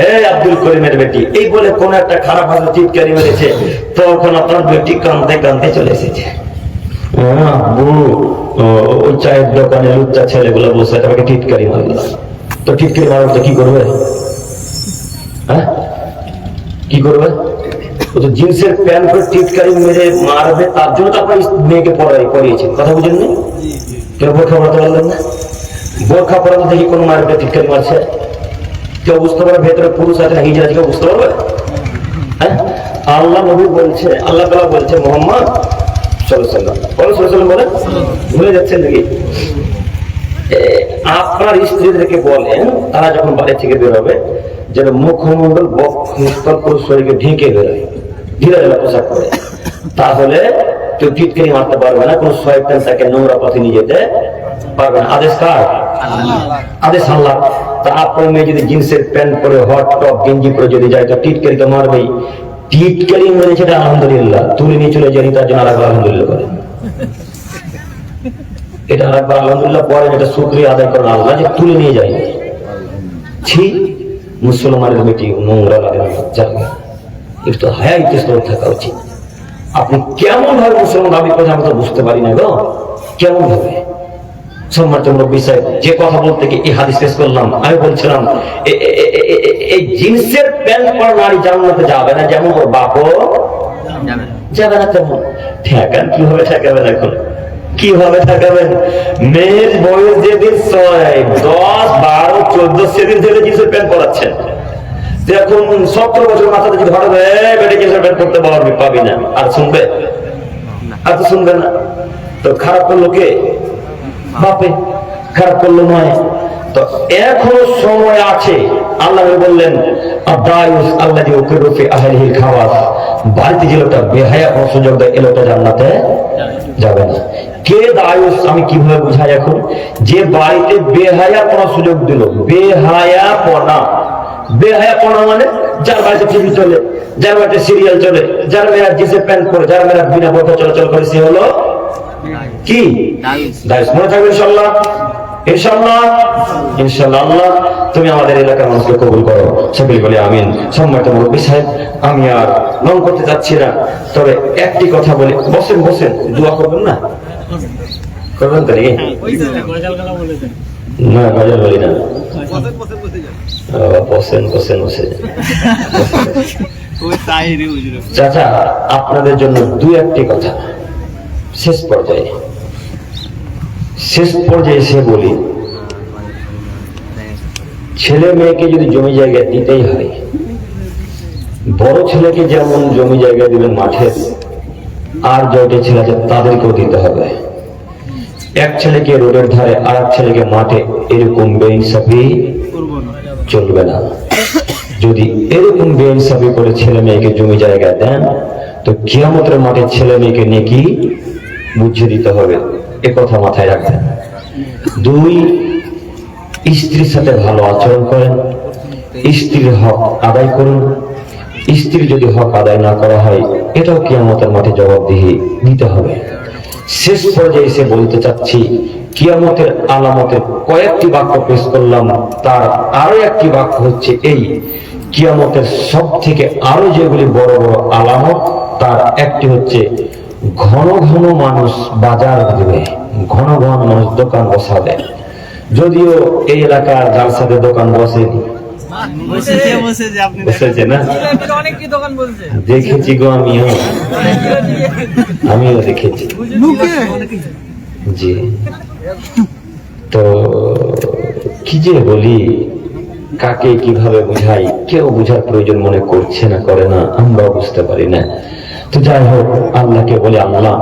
এই আব্দুল করিমের বেটি, এই বলে কোন একটা খারাপ ভাষা টিটকারি মেরেছে। তখন আপনার বেটি কাঁদতে কাঁদতে চলে এসেছে। আব্বু, ওই চায়ের দোকানে লুচ্চা ছেলেগুলো বসে তোমাকে টিটকারি মারল। তো টিটকারি মারার তো কি করবে? হ্যাঁ, কি করবে? জিন্সের প্যান্ট করে টিটকারি মেরে মারবে, তার জন্য তো আপনার মেয়েকে পড়িয়েছে। কথা বুঝেন নি? কেউ বোরখা পড়াতে পারলেন না? বোরখা পড়াতে দেখি কোন মায়ের টিটকারি মারছে? কেউ বুঝতে পারবে ভেতরে পুরুষ আছে না হিজড়া আছে? কেউ বুঝতে পারবে? হ্যাঁ, আল্লাহ নবী বলছে, আল্লাহ তাআলা বলছে, মুহাম্মদ সাল্লাল্লাহু আলাইহি ওয়াসাল্লাম বলে, ভুলে যাচ্ছেন নাকি? আপনার স্ত্রীদেরকে বলেন তারা যখন বাড়ি থেকে বেরোবে যেন মুখমণ্ডল বক্ষস্থল পুরো শরীরকে ঢেকে বেরোয়, ঢিলা ঢিলা পোশাক করে। তাহলে কেউ টিটকারি মারতে পারবে না, কোন শয়তান তাকে নোংরা পথে নিয়ে যেতে পারবে না। আদেশ কার? আদেশ আল্লাহ। তা আপনার মেয়ে যদি জিন্সের প্যান্ট পরে, হট টপ গেঞ্জি পরে যদি যায়, তো টিটকারি তো মারবেই। টিটকারি মেরেছে এটা আলহামদুলিল্লাহ, তুলে নিয়ে চলে যাই, তার জন্য আরেকবার আলহামদুলিল্লাহ করেন। এটা আরেকবার আলহামদুলিল্লাহ পরে এটা শুকরিয়া আদায় করেন আল্লাহ যে তুলে নিয়ে যায়। ছি, মুসলমানের বেটি নোংরা লাগে না, একটু হায়া ইতিস্তর থাকা উচিত। আপনি কেমন ভাবে মুসলমান দাবি করে আমি তো বুঝতে পারি না গো, কেমন ভাবে? সম্মানিত বিষয়, যে কথা বলতে গিয়ে এই হাদিস শেষ করলাম, আমি বলছিলাম এই জিন্সের প্যান্ট পরা নারী জান্নাতে যাবে না, যেমন ওর বাপও যাবে না তেমন। ঠেকান কিভাবে ঠেকাবেন? এখন কিভাবে ঠেকাবেন? মেয়ের বয়স যেদিন 6, 10, 12, 14 সেদিন থেকে জিন্সের প্যান্ট পরাচ্ছেন। এখন 17 বছর মাথাতে যদি ভালো বেটে জিন্সের প্যান্ট পরতে পাবি না, আর শুনবে? আর তো শুনবে না। তো খারাপ করলো কে? বাপে। খারাপ করলো নয়। তো এখনো সময় আছে। আল্লাহ বললেন, বাড়িতে যে লোকটা বেহায়া কোনো সুযোগ দেয়, এ লোকটা জান্নাতে যাবে না। কে দায়ুস? আমি কিভাবে বুঝাই? এখন যে বাড়িতে বেহায়া কোনো সুযোগ দিল, বেহায়াপনা মানে যার বাড়িতে টিভি চলে, যার বাড়িতে সিরিয়াল চলে, যার মেয়েরা জিন্সের প্যান্ট পরে, যার মেয়েরা বিনা বোরখা চলাচল করে, সে হলো কি? দায়ুস। মনে থাকবে ইনশাআল্লাহ, ইনশাআল্লাহ, ইনশাআল্লাহ। আল্লাহ তুমি আমাদের এলাকার মানুষকে কবুল করো, সকলে বলে আমিন। সম্মানিত মুরব্বী সাহেব, আমি আর লং করতে যাচ্ছি না, তবে একটি কথা বলি। বসেন বসেন, দোয়া করবেন না? করবেন তো নাকি? না, গজল বলি না। বসেন বসেন বসে। চাচা, আপনাদের জন্য দুই একটি কথা শেষ পর্যায়ে এসে বলি। ছেলে মেয়েকে যদি জমি জায়গা দিতেই হয়, বড় ছেলেকে যেমন জমি জায়গা দিবেন মাঠের, আর যত ছেলে আছে তাদেরকেও দিতে হবে। এক ছেলেকে রোডের ধারে আর এক ছেলেকে মাঠে, এরকম বেইনসাফি চলবে না। যদি এরকম বেইনসাফি করে ছেলে মেয়েকে জমি জায়গা দেন, তো কিয়ামতের মাঠে ছেলে মেয়েকে নেকি বুঝিয়ে দিতে হবে। এ কথা মাথায় রাখবেন। 2, স্ত্রীর সাথে ভালো আচরণ করেন, স্ত্রীর হক আদায় করুন। স্ত্রীর যদি হক আদায় না করা হয়, এটাও কিয়ামতের মাঠে জবাবদিহি দিতে হবে। শেষ পর্যায়ে এসে বলতে চাচ্ছি, কিয়ামতের আলামতের কয়েকটি বাক্য পেশ করলাম, তার আরো একটি বাক্য হচ্ছে এই, কিয়ামতের সব থেকে আরো যেগুলি বড় বড় আলামত, তার একটি হচ্ছে ঘন ঘন মানুষ বাজার দিবে, ঘন ঘন মানুষ দোকান বসাবে, যদিও এই এলাকার জালসাতে দোকান বসেনি, বসেছে না? জিলাপির অনেক কি দোকান বলছে। দেখেছি গো, আমিও দেখেছি। জি, তো কি যে বলি, কাকে কিভাবে বুঝাই, কেউ বুঝার প্রয়োজন মনে করছে না, করে না, আমরাও বুঝতে পারি না। তো যাই হোক, আল্লাহকে বলি, আল্লাহ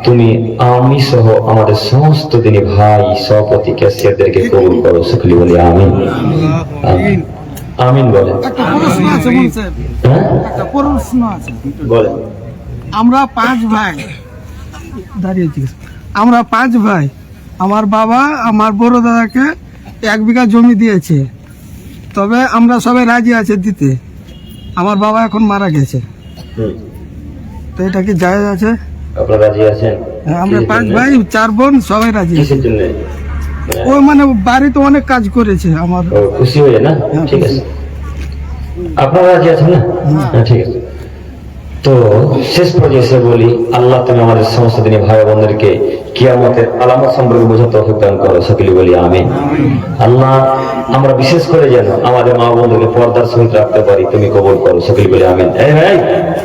তুমি আমি সহ আমাদের সমস্ত দিনী ভাই সভাপতি ক্যাশিয়ারদেরকে কবুল করো, সকলে বলি আমিন। আমিন, আমিন বলেন। একটা প্রশ্ন আছে বলছে, হ্যাঁ একটা প্রশ্ন আছে। বলেন। আমরা 5 ভাই, দাঁড়িয়েছি, আমরা 5 ভাই। আমার বাবা আমার বড় দাদাকে 1 বিঘা জমি দিয়েছে, তবে আমরা সবাই রাজি আছে দিতে। আমার বাবা এখন মারা গেছে, হুম, তো এটা কি জায়েজ আছে? আপনারা রাজি আছেন? হ্যাঁ, আমরা কিসের 5 জন্য? ভাই 4 বোন সবাই রাজি আছে। কিসের জন্য? ও মানে বাড়িতে অনেক কাজ করেছে আমার। ও, খুশি হয়ে না? হ্যাঁ, ঠিক আছে, আপনারা রাজি আছেন না? হ্যাঁ, ঠিক আছে। তো শেষ পর্যায়ে এসে বলি, আল্লাহ তুমি আমাদের সমস্ত দিনী ভাই বোনদেরকে কিয়ামতের আলামত সম্পর্কে বোঝাতে তৌফিক দান করো, সকলে বলি আমিন। আল্লাহ আমরা বিশেষ করে যেন আমাদের মা বোনদেরকে পর্দার সহিত রাখতে পারি, তুমি কবুল করো, সকলে বলি আমিন। এই ভাই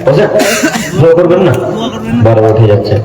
বসে দোয়া করবেন না, বারবার উঠে যাচ্ছে।